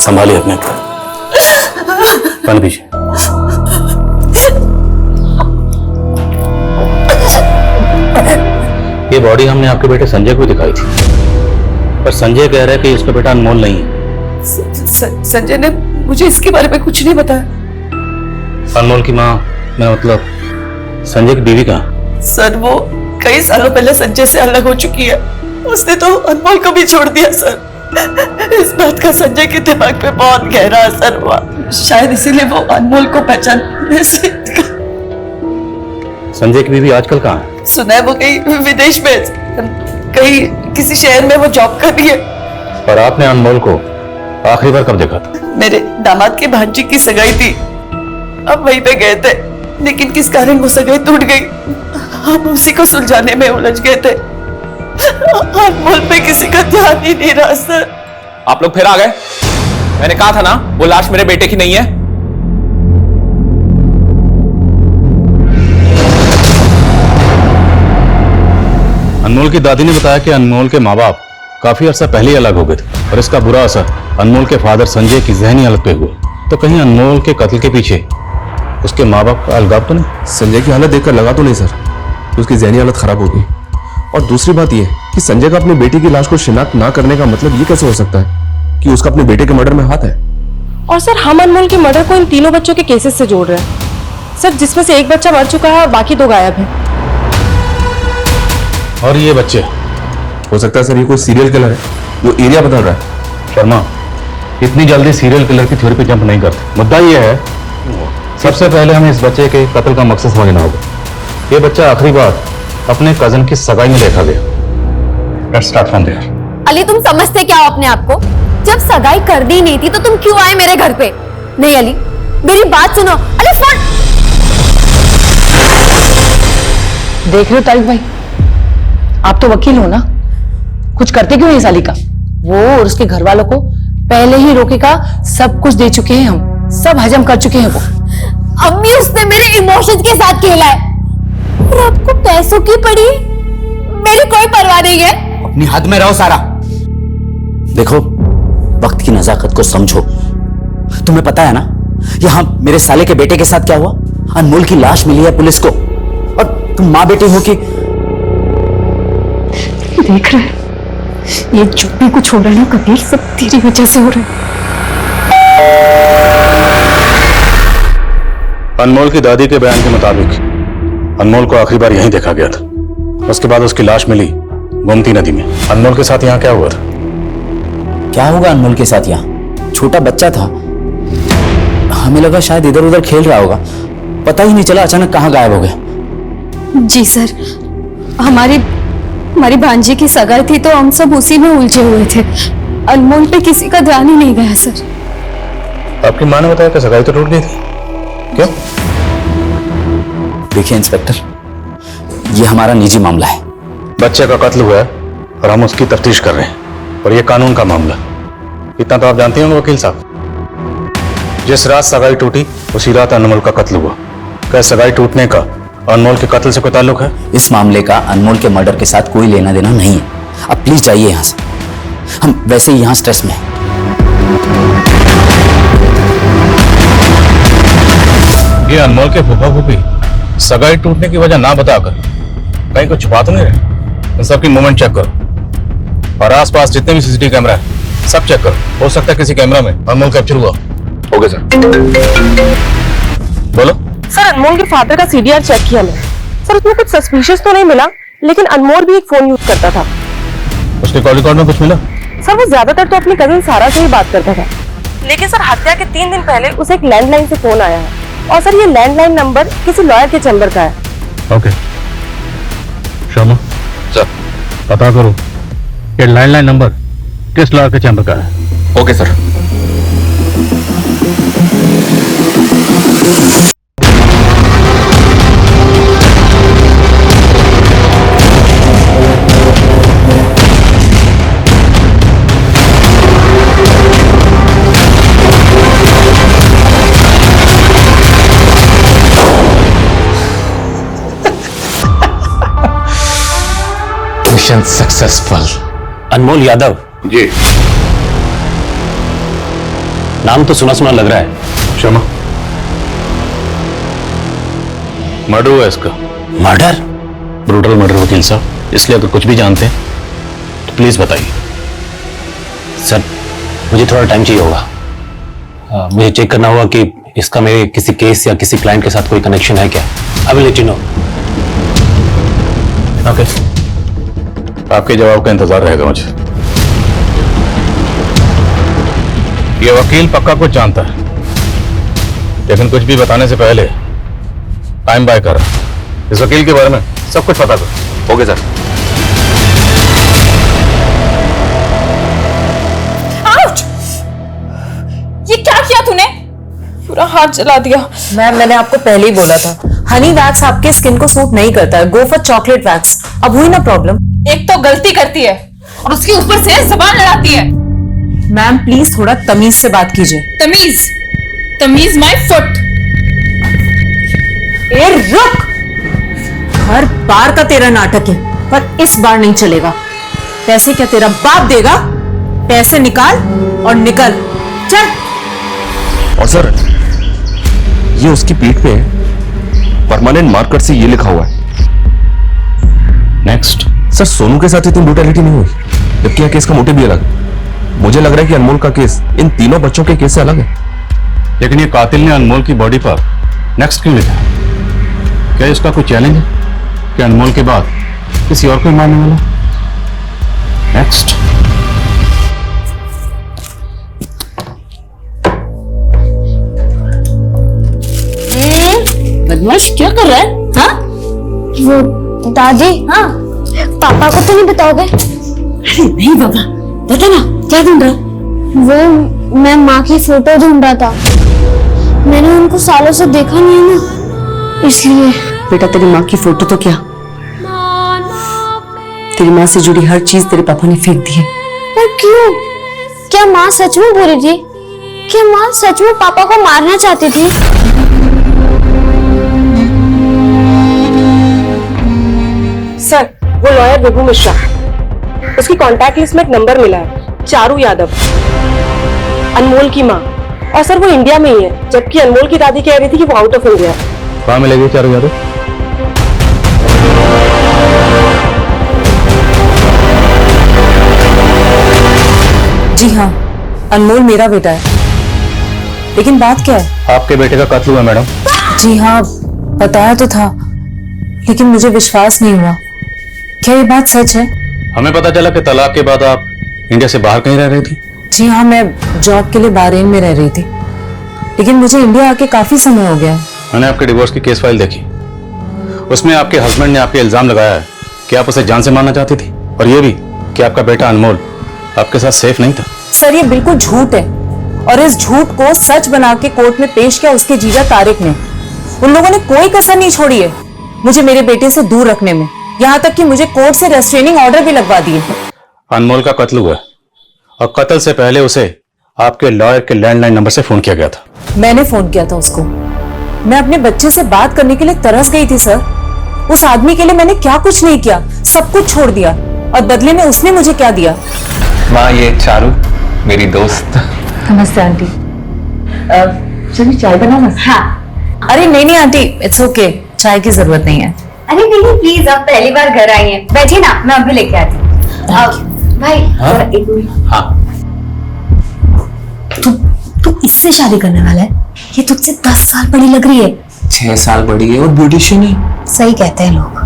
C: संभालिए अपने को। पानी पीछे। ये बॉडी हमने आपके बेटे संजय को दिखाई थी, पर संजय कह रहा है कि इसका बेटा अनमोल नहीं है।
F: संजय ने मुझे इसके बारे में कुछ नहीं बताया।
C: अनमोल की माँ, मैं मतलब संजय की बीवी कहाँ?
F: सर वो कई सालों पहले संजय से अलग हो चुकी है। उसने तो अनमोल को भी छोड़ दिया सर। इस बात का संजय के दिमाग पे बहुत गहरा असर हुआ, शायद इसीलिए वो अनमोल को पहचानने से।
C: संजय की बीवी आजकल कहाँ है?
F: सुना है वो कहीं विदेश में, कहीं किसी शहर में वो जॉब कर रही है।
C: और आपने अनमोल को आखिरी बार कब देखा था?
F: मेरे दामाद की भांजी की सगाई थी, अब वहीं पे गए थे, लेकिन किस कारण वो सगाई टूट गई, हम उसी को सुलझाने में उलझ गए थे। अनमोल पे किसी का ध्यान ही नहीं रहा सर।
N: आप लोग फिर आ गए? मैंने कहा था ना वो लाश मेरे बेटे की नहीं है।
C: अनमोल की दादी ने बताया कि अनमोल के माँ बाप काफी अरसा पहले ही अलग हो गए थे और इसका बुरा असर अनमोल के फादर संजय की जहनी हालत पे हुआ। तो कहीं अनमोल के कत्ल के पीछे उसके माँ बाप का अलगाव तो नहीं?
P: संजय की हालत देखकर लगा तो नहीं सर, उसकी जहनी हालत खराब हो गई। और दूसरी बात यह कि संजय का अपनी बेटी की लाश को शिनाख्त ना करने का मतलब ये कैसे हो सकता है कि उसका अपने बेटे के मर्डर में हाथ है?
Q: और सर हम अनमोल के मर्डर को इन तीनों बच्चों के केसेस से जोड़ रहे हैं सर, जिसमें से एक बच्चा मर चुका है और बाकी 2 गायब हैं।
C: और ये बच्चे?
P: हो सकता है सर ये कोई सीरियल किलर है जो एरिया बदल रहा है।
C: शर्मा, इतनी जल्दी सीरियल किलर की थ्योरी पे जंप नहीं करते। मुद्दा ये है, सबसे पहले हमें इस बच्चे के कत्ल का मकसद समझना होगा। ये बच्चा आखिरी बार अपने कजन की सगाई में देखा गया। Let's start from there.
D: Ali तुम समझते क्या हो अपने आप को? जब सगाई कर दी नहीं थी तो तुम क्यों आए मेरे घर पे? नहीं अली मेरी बात सुनो। अली सुन।
Q: देख रहे हो तारिक भाई, आप तो वकील हो ना, कुछ करते क्यों नहीं साली का? वो और उसके घर वालों को पहले ही रोके का सब कुछ दे चुके हैं, हम सब हजम कर चुके हैं। वो
D: अम्मी उसने मेरे इमोशंस के साथ खेला है और आपको पैसों की पड़ी मेरी कोई परवाह नहीं है।
I: अपनी हद में रहो सारा। देखो वक्त की नजाकत को समझो। तुम्हें पता है ना यहां मेरे साले के बेटे के साथ क्या हुआ? अनमोल की लाश मिली है पुलिस को और तुम मां बेटी हो कि
B: देख रहे ये चुप्पी को छोड़ रहे ना कबीर, सब तेरी वजह से हो रहा है।
C: अनमोल की दादी के बयान के मुताबिक अनमोल को आखिरी बार यहीं देखा गया था। उसके बाद उसकी लाश मिली गोमती नदी में। अनमोल के साथ यहाँ क्या हुआ था?
I: क्या होगा अनमोल के साथ? यहाँ छोटा बच्चा था, हमें लगा शायद इधर उधर खेल रहा होगा, पता ही नहीं चला अचानक कहाँ गायब हो गया।
B: जी सर, हमारी भांजी की सगाई थी तो हम सब उसी में उलझे हुए थे। अनमोल पे किसी का ध्यान ही नहीं गया सर।
C: आपकी माँ ने बताया कि सगाई तो टूट गई थी, क्यों?
I: देखिए इंस्पेक्टर, ये हमारा निजी मामला है।
C: बच्चे का कत्ल हुआ है और हम उसकी तफ्तीश कर रहे हैं, और ये कानून का मामला। इतना तो आप जानते होंगे वकील साहब, जिस रात सगाई टूटी उसी रात अनमोल का कत्ल हुआ। क्या सगाई टूटने का अनमोल के कत्ल से कोई ताल्लुक है?
I: इस मामले का अनमोल के मर्डर के साथ कोई लेना देना नहीं है। अब प्लीज जाइए यहाँ से, हम वैसे ही यहाँ स्ट्रेस में हैं।
C: ये अनमोल के फूफा फूफी सगाई टूटने की वजह ना बताकर कहीं कुछ छुपा तो नहीं रहे? इन सबकी मूवमेंट चेक करो और आसपास जितने भी सीसीटीवी कैमरा है सब चेक करो। हो सकता है किसी कैमरा में अनमोल कैप्चर हुआ। Okay sir. बोलो
Q: सर। अनमोल के फादर का सीडीआर चेक किया मैंने सर, उसमें कुछ सस्पिशियस तो नहीं मिला, लेकिन अनमोल भी एक फोन यूज करता था।
C: उसके कॉल रिकॉर्ड में कुछ मिला?
D: सर वो ज्यादातर तो अपनी कजिन सारा से ही बात करता था, लेकिन सर हत्या के 3 दिन पहले उसे एक लैंडलाइन से फोन आया है और सर ये लैंडलाइन नंबर किसी लॉयर के चैम्बर का है।
C: ओके शर्मा
P: सर
C: पता करो ये लैंडलाइन नंबर किस लॉयर के चैम्बर का है।
P: Okay sir.
I: Mission successful. Anmol Yadav
P: ji.
I: नाम तो सुना सुना लग रहा है।
C: शर्मा मर्डर हुआ इसका।
I: मर्डर?
C: ब्रूटल मर्डर वकील साहब, इसलिए अगर कुछ भी जानते हैं तो प्लीज बताइए।
I: सर मुझे थोड़ा टाइम चाहिए होगा। मुझे चेक करना होगा कि इसका मेरे किसी केस या किसी क्लाइंट के साथ कोई कनेक्शन है क्या। I will let you know.
C: Okay आपके जवाब का इंतजार रहेगा मुझे। ये वकील पक्का कुछ जानता है, लेकिन कुछ भी बताने से पहले टाइम बाय कर इस वकील के बारे में सब कुछ पता कर।
P: Okay sir.
F: आउट! ये क्या किया तूने? पूरा हाथ जला दिया।
Q: मैम मैंने आपको पहले ही बोला था हनी वैक्स आपके स्किन को सूट नहीं करता है, गो फॉर चॉकलेट वैक्स। अब हुई ना प्रॉब्लम।
F: एक तो गलती करती है और उसके ऊपर से जुबान लड़ाती है।
Q: मैम प्लीज थोड़ा तमीज से बात कीजिए।
F: तमीज? तमीज माय फुट।
Q: ए रुक! हर बार का तेरा नाटक है, पर इस बार नहीं चलेगा। पैसे क्या तेरा बाप देगा? पैसे निकाल और निकल। चल।
P: और सर ये उसकी पीठ पे परमानेंट मार्कर से ये लिखा हुआ है नेक्स्ट। सर सोनू के साथ इतनी ब्रूटैलिटी नहीं हुई, जबकि यह केस का मोटिव भी अलग है। मुझे लग रहा है कि अनमोल का केस इन तीनों बच्चों के केस से अलग है।
C: लेकिन ये कातिल ने अनमोल की बॉडी पर नेक्स्ट क्यों लिखा? क्या इसका कोई चैलेंज है कि अनमोल के बाद किसी और को मारने वाला? नेक्स्ट।
Q: बदमाश क्या कर रहा है? हाँ?
O: वो दादी, हाँ पापा को तो नहीं बताओगे?
Q: अरे नहीं बाबा, बता ना क्या ढूंढ रहा?
O: वो मैं माँ की फोटो ढूंढ रहा था, मैंने उनको सालों से देखा नहीं है ना, इसलिए।
Q: बेटा तेरी माँ की फोटो तो क्या, तेरी माँ से जुड़ी हर चीज तेरे पापा ने फेंक दी है।
O: पर क्यों? क्या माँ सच में बुरी थी? क्या माँ सच में पापा को मारना चाहती थी?
D: सर वो लॉयर विभू मिश्रा, उसकी कांटेक्ट लिस्ट में एक नंबर मिला है, चारू यादव, अनमोल की माँ। और सर वो इंडिया में ही है, जबकि अनमोल की दादी कह रही थी कि वो आउट ऑफ इंडिया है।
C: कहाँ मिलेगी चारू यादव?
Q: जी हाँ, अनमोल मेरा बेटा है। लेकिन बात क्या है?
C: आपके बेटे का कत्ल हुआ मैडम।
Q: जी हाँ बताया तो था, लेकिन मुझे विश्वास नहीं हुआ। क्या ये बात सच है?
C: हमें पता चला कि तलाक के बाद आप इंडिया से बाहर कहीं रह रही थी।
Q: जी हाँ, मैं जॉब के लिए बहरीन में रह रही थी, लेकिन मुझे इंडिया आके काफी समय हो गया है।
C: मैंने आपके डिवोर्स की केस फाइल देखी, उसमें आपके हस्बैंड ने आपके इल्जाम लगाया है कि आप उसे जान से मारना चाहती थी, और ये भी कि आपका बेटा अनमोल आपके साथ सेफ नहीं था।
Q: सर ये बिल्कुल झूठ है, और इस झूठ को सच बना के कोर्ट में पेश किया उसके जीजा तारिक ने। उन लोगों ने कोई कसर नहीं छोड़ी है मुझे मेरे बेटे से दूर रखने में, यहाँ तक कि मुझे कोर्ट से रेस्ट्रेनिंग ऑर्डर भी लगवा दिए।
C: अनमोल का कत्ल हुआ, और कत्ल से पहले उसे आपके लॉयर के लैंडलाइन नंबर से फोन किया गया था।
Q: मैंने फोन किया था उसको। मैं अपने बच्चे से बात करने के लिए तरस गई थी सर। उस आदमी के लिए मैंने क्या कुछ नहीं किया, सब कुछ छोड़ दिया, और बदले में उसने मुझे क्या दिया?
N: माँ ये चारू मेरी दोस्त।
Q: नमस्ते आंटी। चलिए चाय बनाना।
M: हाँ।
Q: अरे नहीं नहीं आंटी, इट्स ओके, चाय की जरूरत नहीं है।
M: अरे नहीं प्लीज, आप पहली बार घर आई हैं, बैठिए ना, मैं अभी लेके आती हूँ। भाई
I: हाँ?
M: जरा एक मिनट।
I: हाँ
M: तू इससे शादी करने वाला है? ये तुझसे 10 साल बड़ी लग रही है।
N: 6 साल बड़ी है और ब्यूटिशियन है।
M: सही कहते हैं लोग,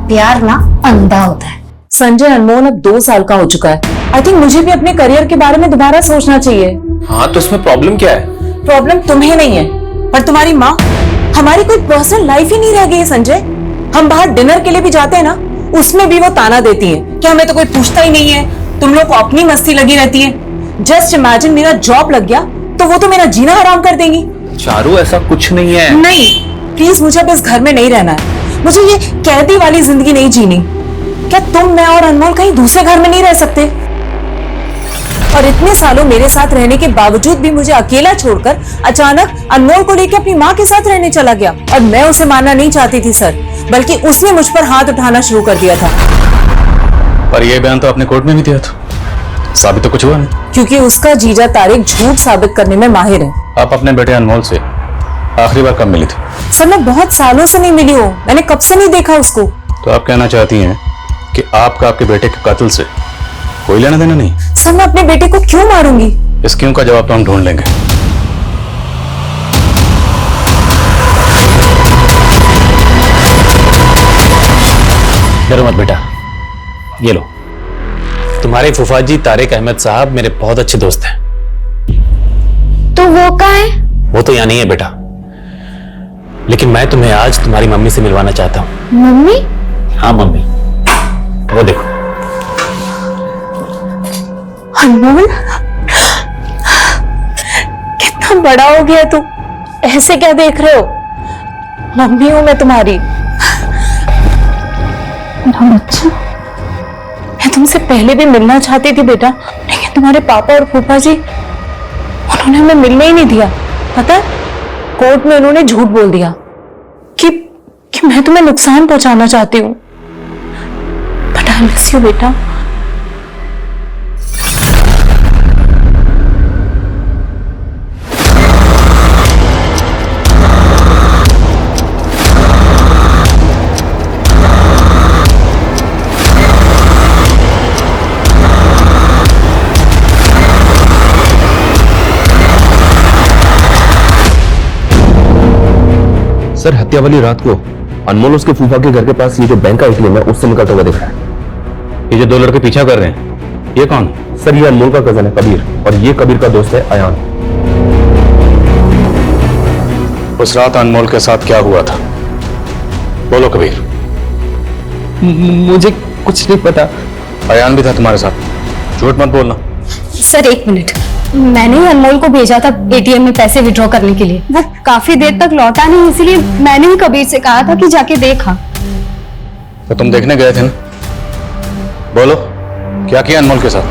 M: प्यार ना अंधा होता है।
Q: संजय अनमोल अब 2 साल का हो चुका है, आई थिंक मुझे भी अपने करियर के बारे में दोबारा सोचना चाहिए।
N: हाँ तो इसमें प्रॉब्लम क्या है?
Q: प्रॉब्लम तुम्हें नहीं है पर तुम्हारी माँ। हमारी कोई पर्सनल लाइफ ही नहीं रह गई है संजय। हम बाहर डिनर के लिए भी जाते हैं ना, उसमें भी वो ताना देती है कि हमें तो कोई पूछता ही नहीं है, तुम लोग को अपनी मस्ती लगी रहती है। जस्ट इमेजिन मेरा जॉब लग गया तो वो तो मेरा जीना हराम कर देंगी।
N: चारू ऐसा कुछ नहीं है।
Q: नहीं प्लीज, मुझे अब इस घर में नहीं रहना है। मुझे ये कैदी वाली जिंदगी नहीं जीनी। क्या तुम, मैं और अनमोल कहीं दूसरे घर में नहीं रह सकते? और इतने सालों मेरे साथ रहने के बावजूद भी मुझे अकेला छोड़कर अचानक अनमोल को लेकर अपनी माँ के साथ रहने चला गया। और मैं उसे मारना नहीं चाहती थी सर, बल्कि उसने मुझ पर हाथ उठाना शुरू कर दिया था।
C: पर यह बयान तो आपने कोर्ट में भी दिया था, साबित तो कुछ हुआ नहीं।
Q: क्योंकि उसका जीजा तारिक झूठ साबित करने में माहिर है।
C: आप अपने बेटे अनमोल से आखिरी बार कब मिली थी?
Q: सर मैं बहुत सालों से नहीं मिली हूँ, मैंने कब से नहीं देखा उसको।
C: तो आप कहना चाहती हैं कि आपका आपके बेटे के कातिल से कोई लेना देना नहीं?
Q: सर मैं अपने बेटे को क्यों मारूंगी?
C: इस क्यों का जवाब तो हम ढूंढ लेंगे।
I: डरो मत बेटा, ये लो। तुम्हारे फूफा जी तारिक अहमद साहब मेरे बहुत अच्छे दोस्त हैं।
O: तो वो कहाँ है?
I: वो तो यहाँ नहीं है बेटा, लेकिन मैं तुम्हें आज तुम्हारी मम्मी से मिलवाना चाहता हूँ।
O: मम्मी?
I: हाँ मम्मी, वो देखो।
Q: अनमोल, कितना बड़ा हो गया तू, ऐसे क्या देख रहे हो? मम्मी हूं मैं तुम्हारी। बच्चा, मैं तुमसे पहले भी मिलना चाहती थी बेटा, लेकिन तुम्हारे पापा और फूफा जी, उन्होंने हमें मिलने ही नहीं दिया। पता है, कोर्ट में उन्होंने झूठ बोल दिया कि मैं तुम्हें नुकसान पहुंचाना चाहती हूँ। बट आई मिस यू बेटा।
P: सर हत्या वाली रात को अनमोल उसके फूफा के घर के पास ये जो बैंक का एटीएम है उससे निकलता हुआ दिख रहा है।
C: ये जो दो लड़के पीछा कर रहे हैं, ये कौन?
P: सर ये अनमोल का कजन है कबीर, और ये कबीर का दोस्त है अयान।
C: उस रात अनमोल के साथ क्या हुआ था? बोलो कबीर।
L: मुझे कुछ नहीं पता।
C: अयान भी था तुम्हारे साथ? झूठ मत बोलना।
M: सर एक मिनट, मैंने ही अनमोल को भेजा था एटीएम में पैसे विड्रॉ करने के लिए। वो काफी देर तक लौटा नहीं, इसलिए मैंने ही कबीर से कहा था कि जाके देखा।
C: तो तुम देखने गए थे ना? बोलो, क्या किया अनमोल के साथ?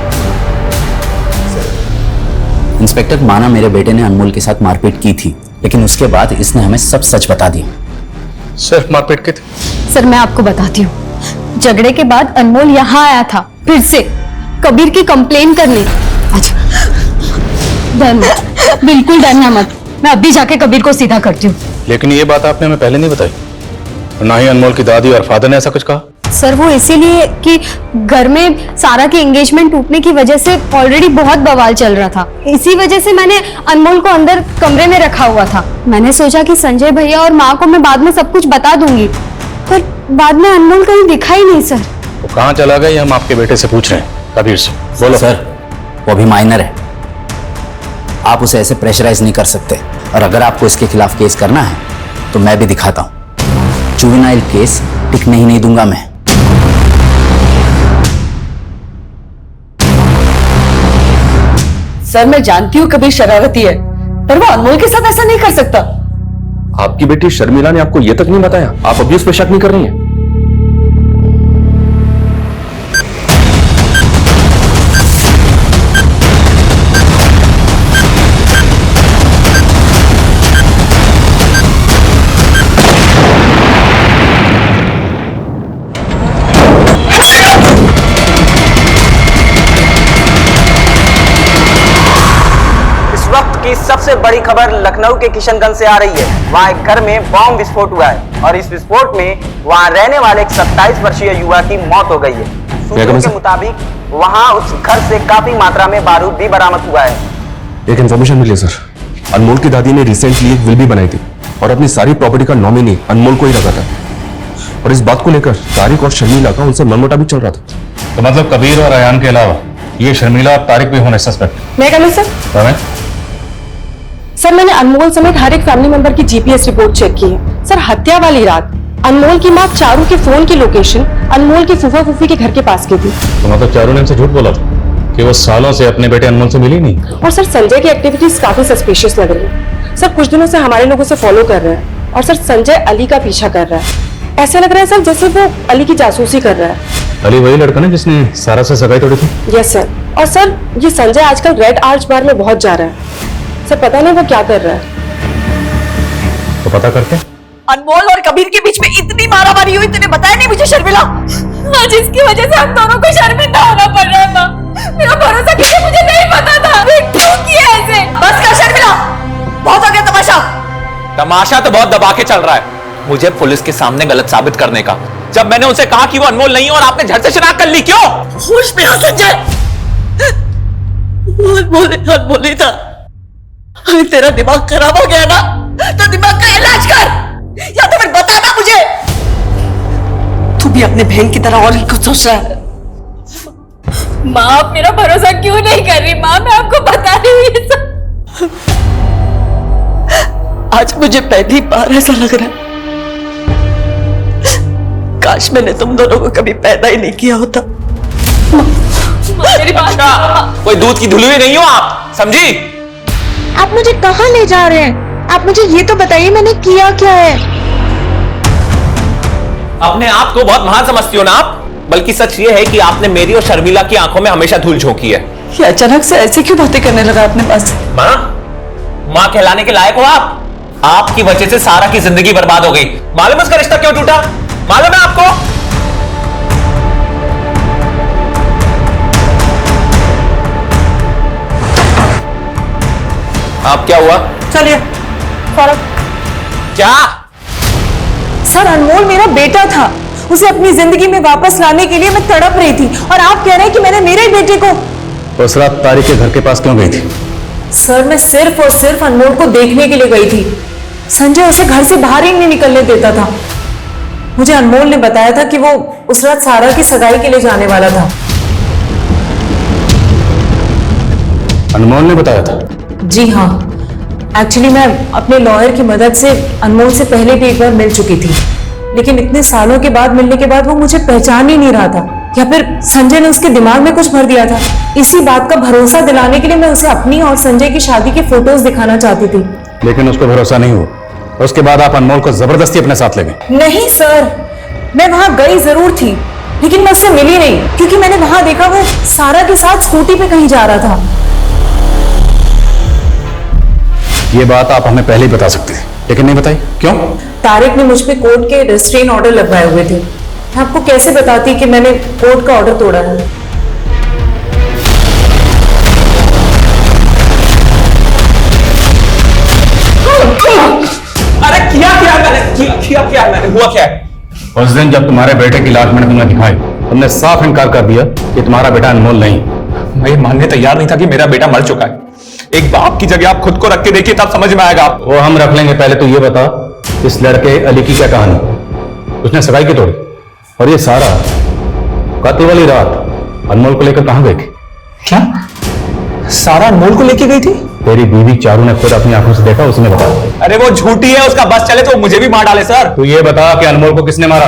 R: इंस्पेक्टर, माना मेरे बेटे ने अनमोल के साथ मारपीट की थी, लेकिन उसके बाद इसने हमें सब सच बता दिया।
C: सिर्फ मारपीट की थी?
M: सर मैं आपको बताती हूँ, झगड़े के बाद अनमोल यहाँ आया था फिर से कबीर की कंप्लेन करने। बिल्कुल डरना मत, मैं अभी जाके कबीर को सीधा करती हूँ।
C: लेकिन ये बात आपने हमें पहले नहीं बताई, ना ही अनमोल की दादी और फादर ने ऐसा कुछ कहा।
M: सर वो इसीलिए कि घर में सारा की एंगेजमेंट टूटने की वजह से ऑलरेडी बहुत बवाल चल रहा था। इसी वजह से मैंने अनमोल को अंदर कमरे में रखा हुआ था। मैंने सोचा कि संजय भैया और माँ को मैं बाद में सब कुछ बता दूंगी, पर बाद में अनमोल कहीं दिखा ही नहीं। सर
C: वो कहाँ चला गया, हम आपके बेटे से पूछ रहे हैं। कबीर से बोलो।
R: सर वो भी माइनर है, आप उसे ऐसे प्रेशराइज नहीं कर सकते। और अगर आपको इसके खिलाफ केस करना है तो मैं भी दिखाता हूं। जुवेनाइल केस टिकने ही नहीं दूंगा मैं।
Q: सर मैं जानती हूँ कबीर शरारती है, पर वो अनमोल के साथ ऐसा नहीं कर सकता।
P: आपकी बेटी शर्मिला ने आपको यह तक नहीं बताया? आप अभी उस पर शक नहीं कर रही हैं?
S: सबसे बड़ी खबर लखनऊ के किशनगंज से आ रही है। वहाँ एक घर में बॉम्ब विस्फोट हुआ है और इस विस्फोट में वहाँ रहने वाले एक 27 वर्षीय युवा की मौत हो गई है। सूत्रों के मुताबिक वहाँ उस घर से काफी मात्रा में बारूद भी बरामद हुआ है।
P: एक इन्फॉर्मेशन मिली सर, अनमोल की दादी ने रिसेंटली एक विल भी बनाई थी और अपनी सारी प्रॉपर्टी का नॉमिनी अनमोल को ही रखा था। और इस बात को लेकर तारिक और शर्मिला का उनसे मनमुटाव भी चल रहा था।
C: तो मतलब कबीर और अयान के अलावा ये शर्मिला और तारिक भी होने सस्पेक्ट।
Q: मैं करूँ सर? सर मैंने अनमोल समेत हर एक फैमिली मेंबर की जीपीएस रिपोर्ट चेक की है। सर हत्या वाली रात अनमोल की माँ चारू के फोन की लोकेशन अनमोल की फूफा फूफी के घर के पास की थी।
C: तो मतलब चारू ने हमसे झूठ बोला था कि वो सालों से अपने बेटे अनमोल से मिली नहीं।
Q: और सर संजय की एक्टिविटीज काफी सस्पिशियस लग रही है। सर कुछ दिनों से हमारे लोगों से फॉलो कर रहा है और सर संजय अली का पीछा कर रहा है। ऐसा लग रहा है सर जैसे वो अली की जासूसी कर रहा है।
C: अली वही लड़का ना जिसने सारा से सगाई तोड़ी थी?
Q: Yes sir. और सर ये संजय आजकल रेड आर्च बार में बहुत जा रहा है। सर पता नहीं वो क्या कर रहा है।
C: तो पता करके
F: अनमोल और कबीर के बीच में इतनी मारामारी हुई, तूने बताया नहीं मुझे शर्मिला?
O: आज इसकी वजह से हम दोनों को शर्मिंदा होना पड़ रहा था। मेरा भरोसा किसी मुझे नहीं पता था। क्यों किया ऐसे?
F: बस कर शर्मिला, बहुत हो गया तमाशा।
N: तमाशा तो बहुत दबा के चल रहा है मुझे पुलिस के सामने गलत साबित करने का। जब मैंने उनसे कहा कि वो अनमोल नहीं है और आपने झट से शनाख्त कर ली, क्यों?
F: होश में आ संजय, अनमोल नहीं था। अगर तेरा दिमाग खराब हो गया ना तो दिमाग का इलाज कर, या तो फिर बता ना मुझे। तू भी अपने बहन की तरह और ही कुछ सोच रहा है।
O: माँ आप मेरा भरोसा क्यों नहीं कर रही? माँ मैं आपको बता रही हूँ ये सब।
F: आज मुझे पहली बार ऐसा लग रहा है काश मैंने तुम दोनों को कभी पैदा ही नहीं किया होता।
O: मेरी बात
N: कोई दूध की धुलवी नहीं हो आप, समझी?
O: आप मुझे कहाँ ले जा रहे हैं? आप मुझे ये तो बताइए मैंने किया क्या है?
N: अपने आप को बहुत महान समझती हो ना आप, बल्कि सच ये है कि आपने मेरी और शर्मिला की आंखों में हमेशा धूल झोंकी है।
F: ये अचानक से ऐसे क्यों बातें करने लगा अपने पास?
N: माँ कहलाने के लायक हो आप? आपकी वजह से सारा की जिंदगी बर्बाद हो गई। मालूम है उसका रिश्ता क्यों टूटा? मालूम है आपको? आप क्या हुआ?
F: चलिए
N: क्या?
F: सर अनमोल मेरा बेटा था, उसे अपनी जिंदगी में वापस लाने के लिए मैं तड़प रही थी और आप कह रहे हैं कि मैंने मेरे बेटे को।
C: उस रात तारिक के घर के पास क्यों गई थी?
F: सर मैं सिर्फ और सिर्फ अनमोल को देखने के लिए गई थी। संजय उसे घर से बाहर ही नहीं निकलने देता था। मुझे अनमोल ने बताया था कि वो उस रात सारा की सगाई के लिए जाने वाला था।
C: अनमोल ने बताया था?
F: जी हाँ, एक्चुअली मैं अपने लॉयर की मदद से अनमोल से पहले भी एक बार मिल चुकी थी, लेकिन इतने सालों के बाद मिलने के बाद वो मुझे पहचान ही नहीं रहा था, या फिर संजय ने उसके दिमाग में कुछ भर दिया था। इसी बात का भरोसा दिलाने के लिए मैं उसे अपनी और संजय की शादी की फोटोज दिखाना चाहती थी।
C: लेकिन उसको भरोसा नहीं हुआ। उसके बाद आप अनमोल को जबरदस्ती अपने साथ ले गए।
F: नहीं सर, मैं वहां गई जरूर थी, लेकिन मैं उससे मिली नहीं, क्योंकि मैंने वहां देखा वो सारा के साथ स्कूटी पे कहीं जा रहा था।
C: ये बात आप हमें पहले ही बता सकते थे, लेकिन नहीं बताई, क्यों?
F: तारिक ने मुझ पे कोर्ट के रेस्ट्रेन ऑर्डर लगवाए हुए थे। मैं आपको कैसे बताती कि मैंने कोर्ट का ऑर्डर तोड़ा है?
N: अरे किया मैंने, हुआ क्या है?
C: उस दिन जब तुम्हारे बेटे की लाश मैंने तुम्हें दिखाई, तुमने साफ इनकार कर दिया कि तुम्हारा बेटा अनमोल नहीं।
N: मैं ये मानने तैयार नहीं था कि मेरा बेटा मर चुका है। एक बाप की जगह आप खुद को रख के देखिए, तब समझ में आएगा।
C: वो हम रख लेंगे, पहले तो ये बता इस लड़के अली की क्या कहानी? उसने सगाई की तोड़ी, और ये सारा कत्ल वाली रात अनमोल को लेकर कहां गई थी?
N: क्या सारा अनमोल को लेके गई थी?
C: तेरी बीवी चारू ने खुद अपनी आंखों से देखा, उसने बताया।
N: अरे वो झूठी है, उसका बस चले तो मुझे भी मार डाले। सर
C: तू ये बता कि अनमोल को किसने मारा,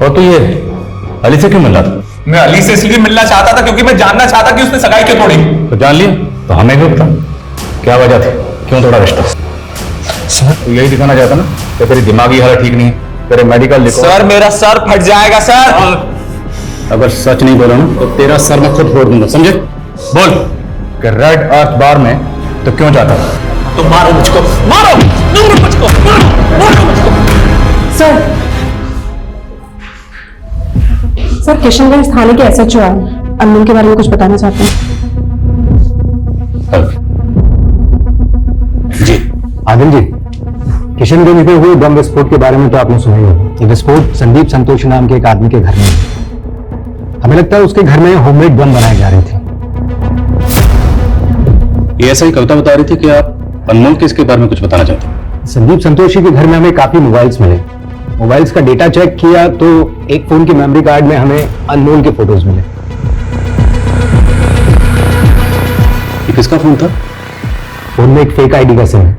C: और तू ये अली से क्यों मिल रहा था?
N: मैं अली से इसलिए मिलना चाहता था क्योंकि मैं जानना चाहता कि उसने सगाई क्यों तोड़ी।
C: तो जान लिया, तो हमें भी बता क्या वजह थी, क्यों तोड़ा रिश्ता?
N: सर
C: तो यही दिखाना चाहता ना कि तेरी दिमागी हालत ठीक नहीं है, तेरे मेडिकल लिखो।
N: सर मेरा सर फट जाएगा सर।
C: अगर सच नहीं बोला ना तो तेरा सर मैं खुद फोड़ दूंगा, समझे? बोल कि रेड आर्च बार में तो क्यों जाता था?
N: तो मारो मुझको, मारो मुझको, मारो मुझको।
Q: सर किशनगंज थाने के एसएचओ आए, अनमोल के बारे में कुछ बताना चाहते हैं।
C: जी
K: आदिल जी, किशनगंज में हुए बम विस्फोट के बारे में तो आपने सुना ही होगा। ये विस्फोट संदीप संतोष नाम के एक आदमी के घर में हुआ। हमें लगता है उसके घर में होममेड बम बनाए जा रहे थे।
C: ये ऐसा ही कविता बता रही थी कि आप अनमोल के इसके बारे में कुछ बताना चाहते हैं।
K: संदीप संतोषी के घर में हमें काफी मोबाइल्स मिले। मोबाइल्स का डेटा चेक किया तो एक फोन के मेमोरी कार्ड में हमें अनमोल के फोटोज मिले।
C: किसका फोन था?
K: फोन में एक फेक आईडी का सिम है।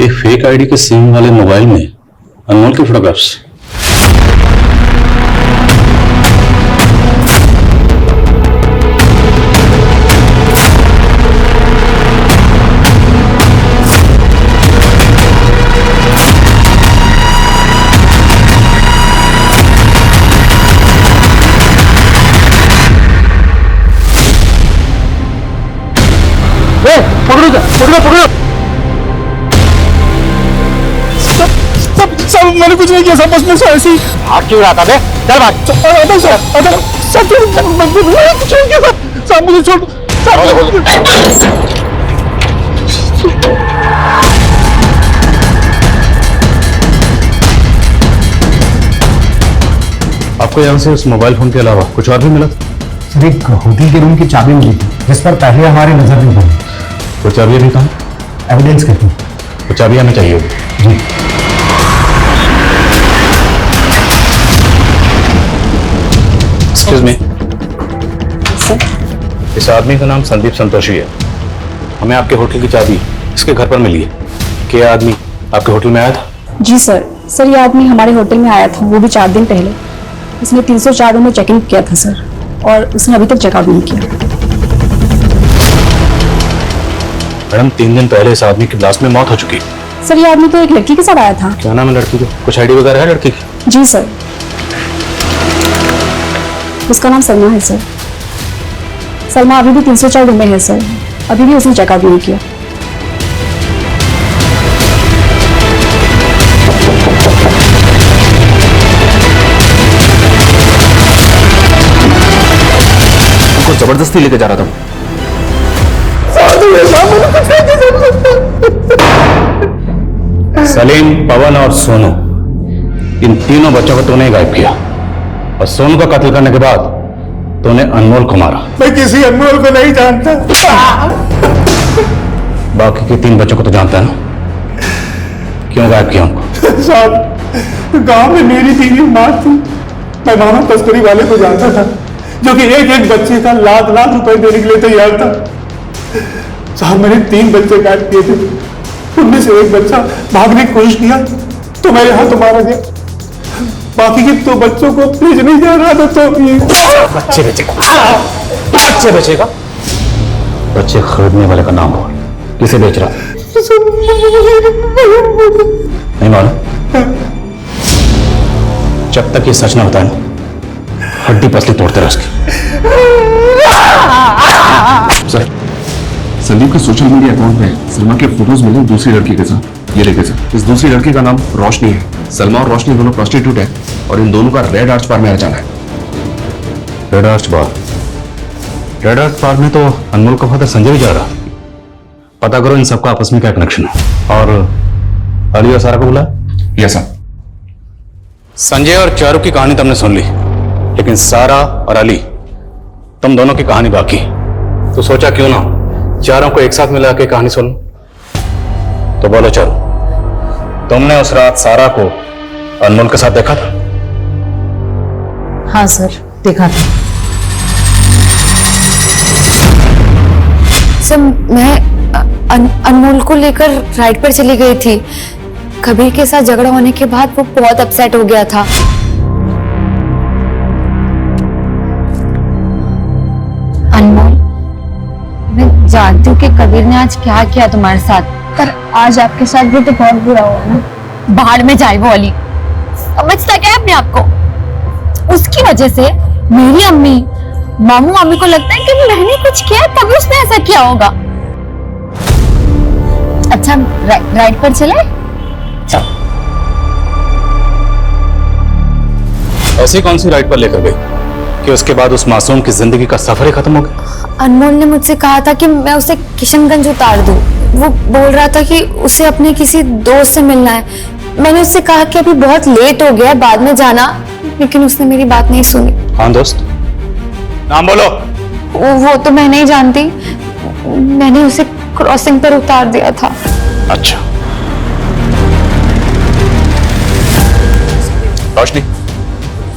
C: एक फेक आईडी के सिम वाले मोबाइल में अनमोल की फोटोग्राफ्स।
J: पकड़ो पकड़ो पकड़ो। सब मैंने कुछ नहीं किया, सब बस मुझसे ऐसे ही।
I: हाथ क्यों रहा था बे? चल भाग।
J: सब कुछ नहीं किया था। सब मुझे छोड़।
C: आपको यहाँ से उस मोबाइल फोन के अलावा कुछ और भी मिला था?
K: सर एक होटल के रूम की चाबी मिली थी जिस पर पहले हमारी नजर नहीं पड़ी।
C: वो चाबी अभी कहाँ?
K: एविडेंस करती।
C: वो चाबी हमें चाहिए होगी।
K: जी।
C: Excuse me. इस आदमी का नाम संदीप संतोषी है। हमें आपके होटल की चाबी इसके घर पर मिली है। क्या आदमी आपके होटल में आया था?
B: जी सर। सर ये आदमी हमारे होटल में आया था, वो भी 4 दिन पहले। इसने 304 रूम में चेक इन किया था सर, और उसने अभी तक चेकआउट नहीं किया।
C: मैडम 3 दिन पहले इस आदमी की लाश में मौत हो चुकी है।
B: सर ये आदमी तो एक लड़की के साथ आया था।
C: क्या नाम है लड़की का? कुछ आईडी वगैरह है लड़की की?
B: जी सर। उसका नाम सलमा है सर। सलमा अभी भी 304 रूम में है सर, अभी भी उसने चेकआउट नहीं किया।
P: उनको जबरदस्ती लेके जा रहा था।
C: सलीम, पवन और सोनू, इन तीनों बच्चों को तूने गायब किया, और सोनू का कत्ल करने के बाद तूने अनमोल को मारा।
J: मैं किसी अनमोल को नहीं जानता।
C: बाकी के 3 बच्चों को तो जानता है ना? क्यों गायब किया उनको?
J: साहब गांव में मेरी 3 माँ थी। मैं मानव तस्करी वाले को जानता था, जो कि एक बच्चे का लाख रुपए देने के लिए तैयार था। साहब मैंने 3 बच्चे गायब किए थे, उनमें से एक बच्चा भागने की कोशिश किया तो मेरे हाथों मारा गया। बाकी के 2 बच्चों को भेजने जा रहा था तो
C: बच्चे बेचेगा। बच्चे बेचेगा? बच्चे खरीदने वाले का नाम हो, किसे बेच रहा? नहीं मालूम? जब तक ये सच ना बताए ना, हड्डी पसली तोड़ते रह उसकी।
P: सर, संदीप के सोशल मीडिया अकाउंट में सलमा के फोटोज मिले दूसरी लड़की के साथ। ये देखिए सर, इस दूसरी लड़की का नाम रोशनी है। सलमा और रोशनी दोनों प्रोस्टिट्यूट है, और इन दोनों का रेड आर्च बार में आ जाना है।
C: रेड आर्च बार? रेड आर्च बार में तो अनमोल का फादर संजय भी जा रहा। पता करो इन सबका आपस में क्या कनेक्शन है। और अली और सारा को बुला।
P: Yes sir.
C: संजय और चारू की कहानी तुमने सुन ली, लेकिन सारा और अली, तुम दोनों की कहानी बाकी। तो सोचा क्यों ना चारों को एक साथ मिला के कहानी सुन। तो बोलो चारू, तुमने उस रात सारा को अनमोल के साथ देखा था?
Q: हाँ सर, देखा था।
O: सर मैं अनमोल को लेकर राइड पर चली गई थी। कबीर के साथ झगड़ा होने के बाद वो बहुत अपसेट हो गया था। अनमोल, मैं जानती हूँ कि कबीर ने आज क्या किया तुम्हारे साथ, पर आज आपके साथ भी तो बहुत बुरा हुआ ना। बाहर में जाए वो अली, समझता क्या है अपने आप को? उसकी वजह से मेरी अम्मी, मामू मामी को लगता है कि मैंने कुछ किया तभी उसने ऐसा किया होगा। अच्छा राइड पर चले?
C: ऐसी कौन सी राइड पर लेकर गई कि उसके बाद उस मासूम की जिंदगी का सफर ही खत्म हो गया?
O: अनमोल ने मुझसे कहा था कि मैं उसे किशनगंज उतार दूं। वो बोल रहा था कि उसे अपने किसी दोस्त से मिलना है। मैंने उससे कहा कि अभी बहुत लेट हो गया, बाद में जाना, लेकिन उसने मेरी बात नहीं सुनी।
C: हाँ दोस्त, नाम बोलो।
O: वो तो मैं नहीं जानती, मैंने उसे क्रॉसिंग पर उतार दिया था।
C: अच्छा,
P: रोशनी,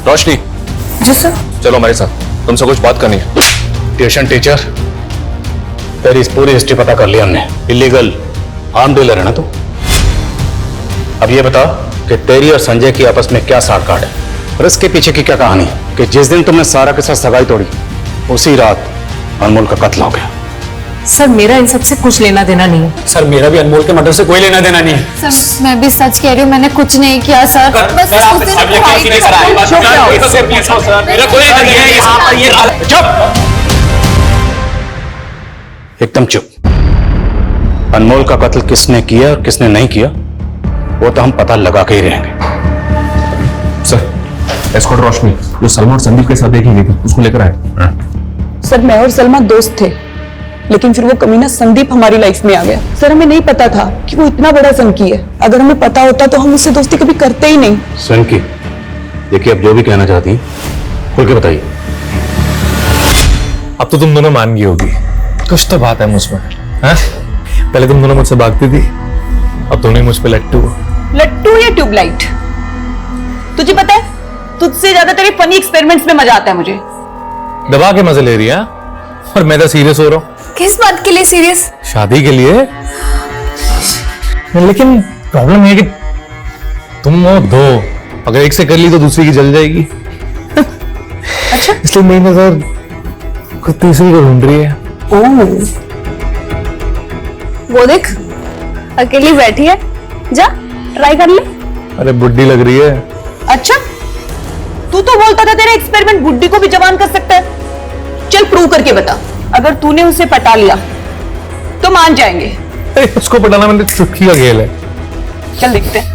P: रोशनी।
Q: जी सर।
P: चलो हमारे साथ, तुमसे कुछ बात करनी है।
C: ट्यूशन टीचर, तेरी इस पूरी हिस्ट्री पता कर ली हमने। इलीगल आर्म डीलर है ना तू? अब ये बता कि तेरी और संजय की आपस में क्या साठगांठ है और इसके पीछे की क्या कहानी कि जिस दिन तुमने सारा के साथ सगाई तोड़ी उसी रात अनमोल का कत्ल हो गया।
Q: सर मेरा इन सबसे कुछ लेना देना नहीं है।
C: सर मेरा भी अनमोल के मर्डर से कोई लेना देना नहीं है।
O: सर मैं भी सच कह रही हूँ, मैंने कुछ नहीं किया सर। बस
C: एकदम चुप। अनमोल का कत्ल किसने किया और किसने नहीं किया वो तो हम पता लगा के ही रहेंगे।
P: सर एस्कॉर्ट रोशनी जो सलमा और संदीप के साथ देखी गई थी उसको लेकर आए।
F: सर मैं और सलमा दोस्त थे, लेकिन फिर वो कमीना संदीप हमारी लाइफ में आ गया। सर हमें नहीं पता था कि वो इतना बड़ा सनकी है। अगर हमें पता होता तो हम उससे दोस्ती कभी करते ही नहीं।
C: सनकी, देखिए अब जो भी कहना चाहती हैं खुल के बताइए।
N: अब तो तुम दोनों मान गई होगी, कुछ तो बात है मुझमें। पहले तुम दोनों मुझसे भागती थी, अब दोनों ही मुझ पे लट्टू।
F: लट्टू या ट्यूबलाइट? तुझे पता है तुझसे ज्यादा तेरे फनी एक्सपेरिमेंट्स में मजा आता है मुझे।
N: दबा के मजे ले रही है और मैं तो सीरियस हो रहा हूँ।
O: किस बात के लिए सीरियस?
N: शादी के लिए। लेकिन प्रॉब्लम है कि तुम वो दो, अगर एक से कर ली तो दूसरी की जल जाएगी। अच्छा, इसलिए मेरी नजर खुद तीसरी को ढूंढ रही है।
H: वो देख अकेली बैठी है, जा ट्राई कर ले।
N: अरे बुड्ढी लग रही है।
F: अच्छा, तू तो बोलता था तेरा एक्सपेरिमेंट बुड्ढी को भी जवान कर सकता है। चल प्रूव करके बता। अगर तूने उसे पटा लिया तो मान जाएंगे।
N: उसको पटाना मैंने चुटकी का खेल है।
F: चल देखते हैं।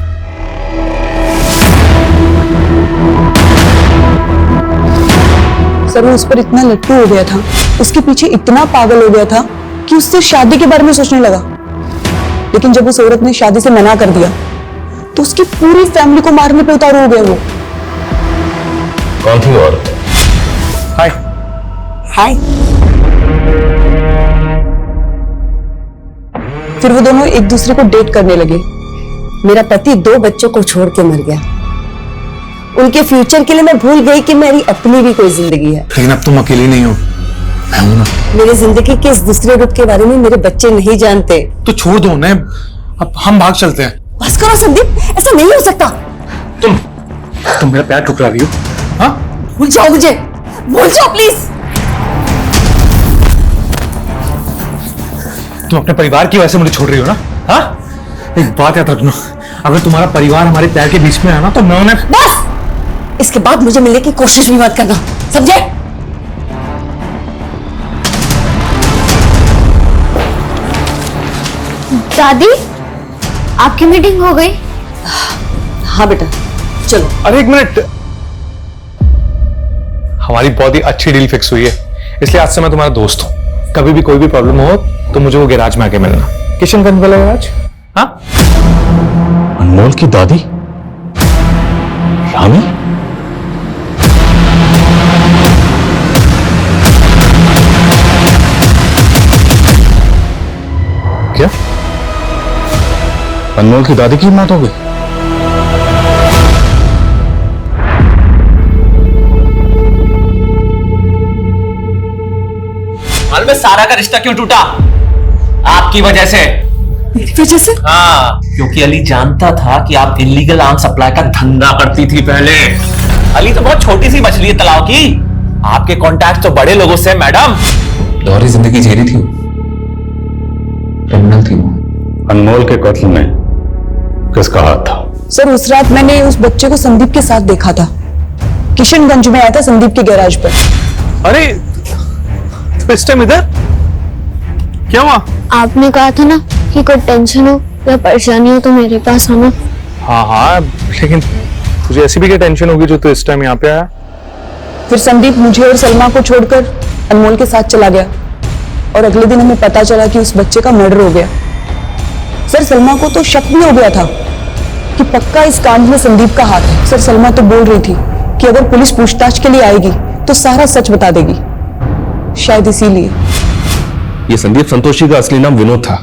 F: सर वो उस पर इतना लट्टू हो गया था, उसके पीछे इतना पागल हो गया था कि उससे शादी के बारे में सोचने लगा। लेकिन जब उस औरत ने शादी से मना कर दिया तो उसकी पूरी फैमिली को मारने पे उतारू हो गया वो।
P: कौन थी औरत?
N: हाय
F: हाय। फिर वो दोनों एक दूसरे को डेट करने लगे।
Q: मेरा पति 2 बच्चों को छोड़ के मर गया। उनके फ्यूचर के लिए मैं भूल गई कि मेरी अपनी भी कोई जिंदगी है।
N: लेकिन अब तुम अकेली नहीं हो, मैं हूं ना।
Q: मेरी जिंदगी के इस दूसरे रुख के बारे में मेरे बच्चे नहीं जानते।
N: तो छोड़ दो उन्हें, अब हम भाग चलते हैं।
Q: बस करो संदीप, ऐसा नहीं हो सकता।
N: तुम मेरा पैर ठुकरा रही हो। हाँ,
Q: भूल जाओ मुझे, भूल जाओ प्लीज।
N: तुम अपने परिवार की वजह से मुझे छोड़ रही हो ना? हाँ, एक बात याद रखना, अगर तुम्हारा परिवार हमारे पैर के बीच में है ना तो मैं उन्हें।
Q: बस, इसके बाद मुझे मिलने की कोशिश भी मत करना, समझे?
O: दादी आपकी मीटिंग हो गई?
Q: हाँ बेटा चलो।
N: अरे एक मिनट, हमारी बहुत ही अच्छी डील फिक्स हुई है, इसलिए आज से मैं तुम्हारा दोस्त हूँ। कभी भी कोई भी प्रॉब्लम हो तो मुझे वो गैराज में आके मिलना, किशनगंज वाला गैराज। हाँ,
C: अनमोल की दादी रामी? क्या अनमोल की दादी की मौत हो गई?
E: मालूम है सारा का रिश्ता क्यों टूटा? आपकी वजह से।
F: मेरी वजह से?
E: हाँ, क्योंकि अली जानता था कि आप इलीगल आर्म सप्लाई का धंधा करती थी पहले। अली तो बहुत छोटी सी मछली है तलाव की, आपके कॉन्टैक्ट तो बड़े लोगों से। मैडम
P: दोहरी जिंदगी जी रही थी, क्रिमिनल थी वो।
C: अनमोल के कत्ल में किसका हाथ था?
F: सर उस रात मैंने उस बच्चे को संदीप के साथ देखा था, किशनगंज में आया था संदीप के गैराज पर।
N: अरे तो इस टाइम इधर क्या हुआ?
O: आपने कहा था ना कि कोई टेंशन हो या परेशानी हो तो मेरे पास आना।
N: हाँ हाँ, लेकिन तुझे ऐसी भी क्या टेंशन होगी जो तू इस टाइम यहाँ पे आया?
F: फिर संदीप मुझे और सलमा को छोड़कर अनमोल के साथ चला गया और अगले दिन हमें पता चला कि उस बच्चे का मर्डर हो गया। सर सलमा को तो शक भी हो गया था कि पक्का इस कांड में संदीप का हाथ है। सर सलमा तो बोल रही थी कि अगर पुलिस पूछताछ के लिए आएगी तो सारा सच बता देगी, शायद इसीलिए।
P: ये संदीप संतोषी का असली नाम विनोद था,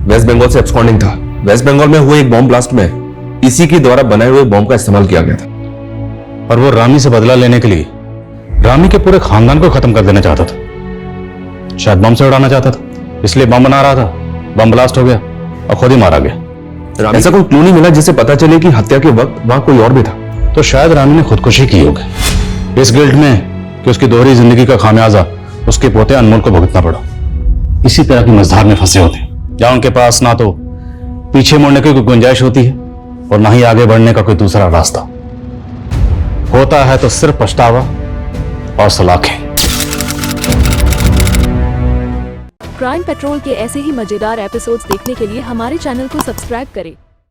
P: वेस्ट बंगाल से एब्सकॉन्डिंग था। वेस्ट बंगाल में हुए एक बॉम्ब ब्लास्ट में इसी के द्वारा बनाए हुए बॉम्ब का इस्तेमाल किया गया था।
C: और वो रामी से बदला लेने के लिए रामी के पूरे खानदान को खत्म कर देना चाहता था, शायद बम से उड़ाना चाहता था। इसलिए बम बना रहा था, बम ब्लास्ट हो गया और खुद ही मारा गया।
P: ऐसा कोई क्लू नहीं मिला जिससे पता चले कि हत्या के वक्त वहां कोई और भी था?
C: तो शायद रानी ने खुदकुशी की होगी, इस गिल्ट में कि उसकी दोहरी जिंदगी का खामियाजा उसके पोते अनमोल को भुगतना पड़ा। इसी तरह की मझधार में फंसे होते हैं जहां उनके पास ना तो पीछे मुड़ने की कोई गुंजाइश होती है और ना ही आगे बढ़ने का कोई दूसरा रास्ता होता है, तो सिर्फ पछतावा और सलाखें।
T: क्राइम पेट्रोल के ऐसे ही मजेदार एपिसोड्स देखने के लिए हमारे चैनल को सब्सक्राइब करें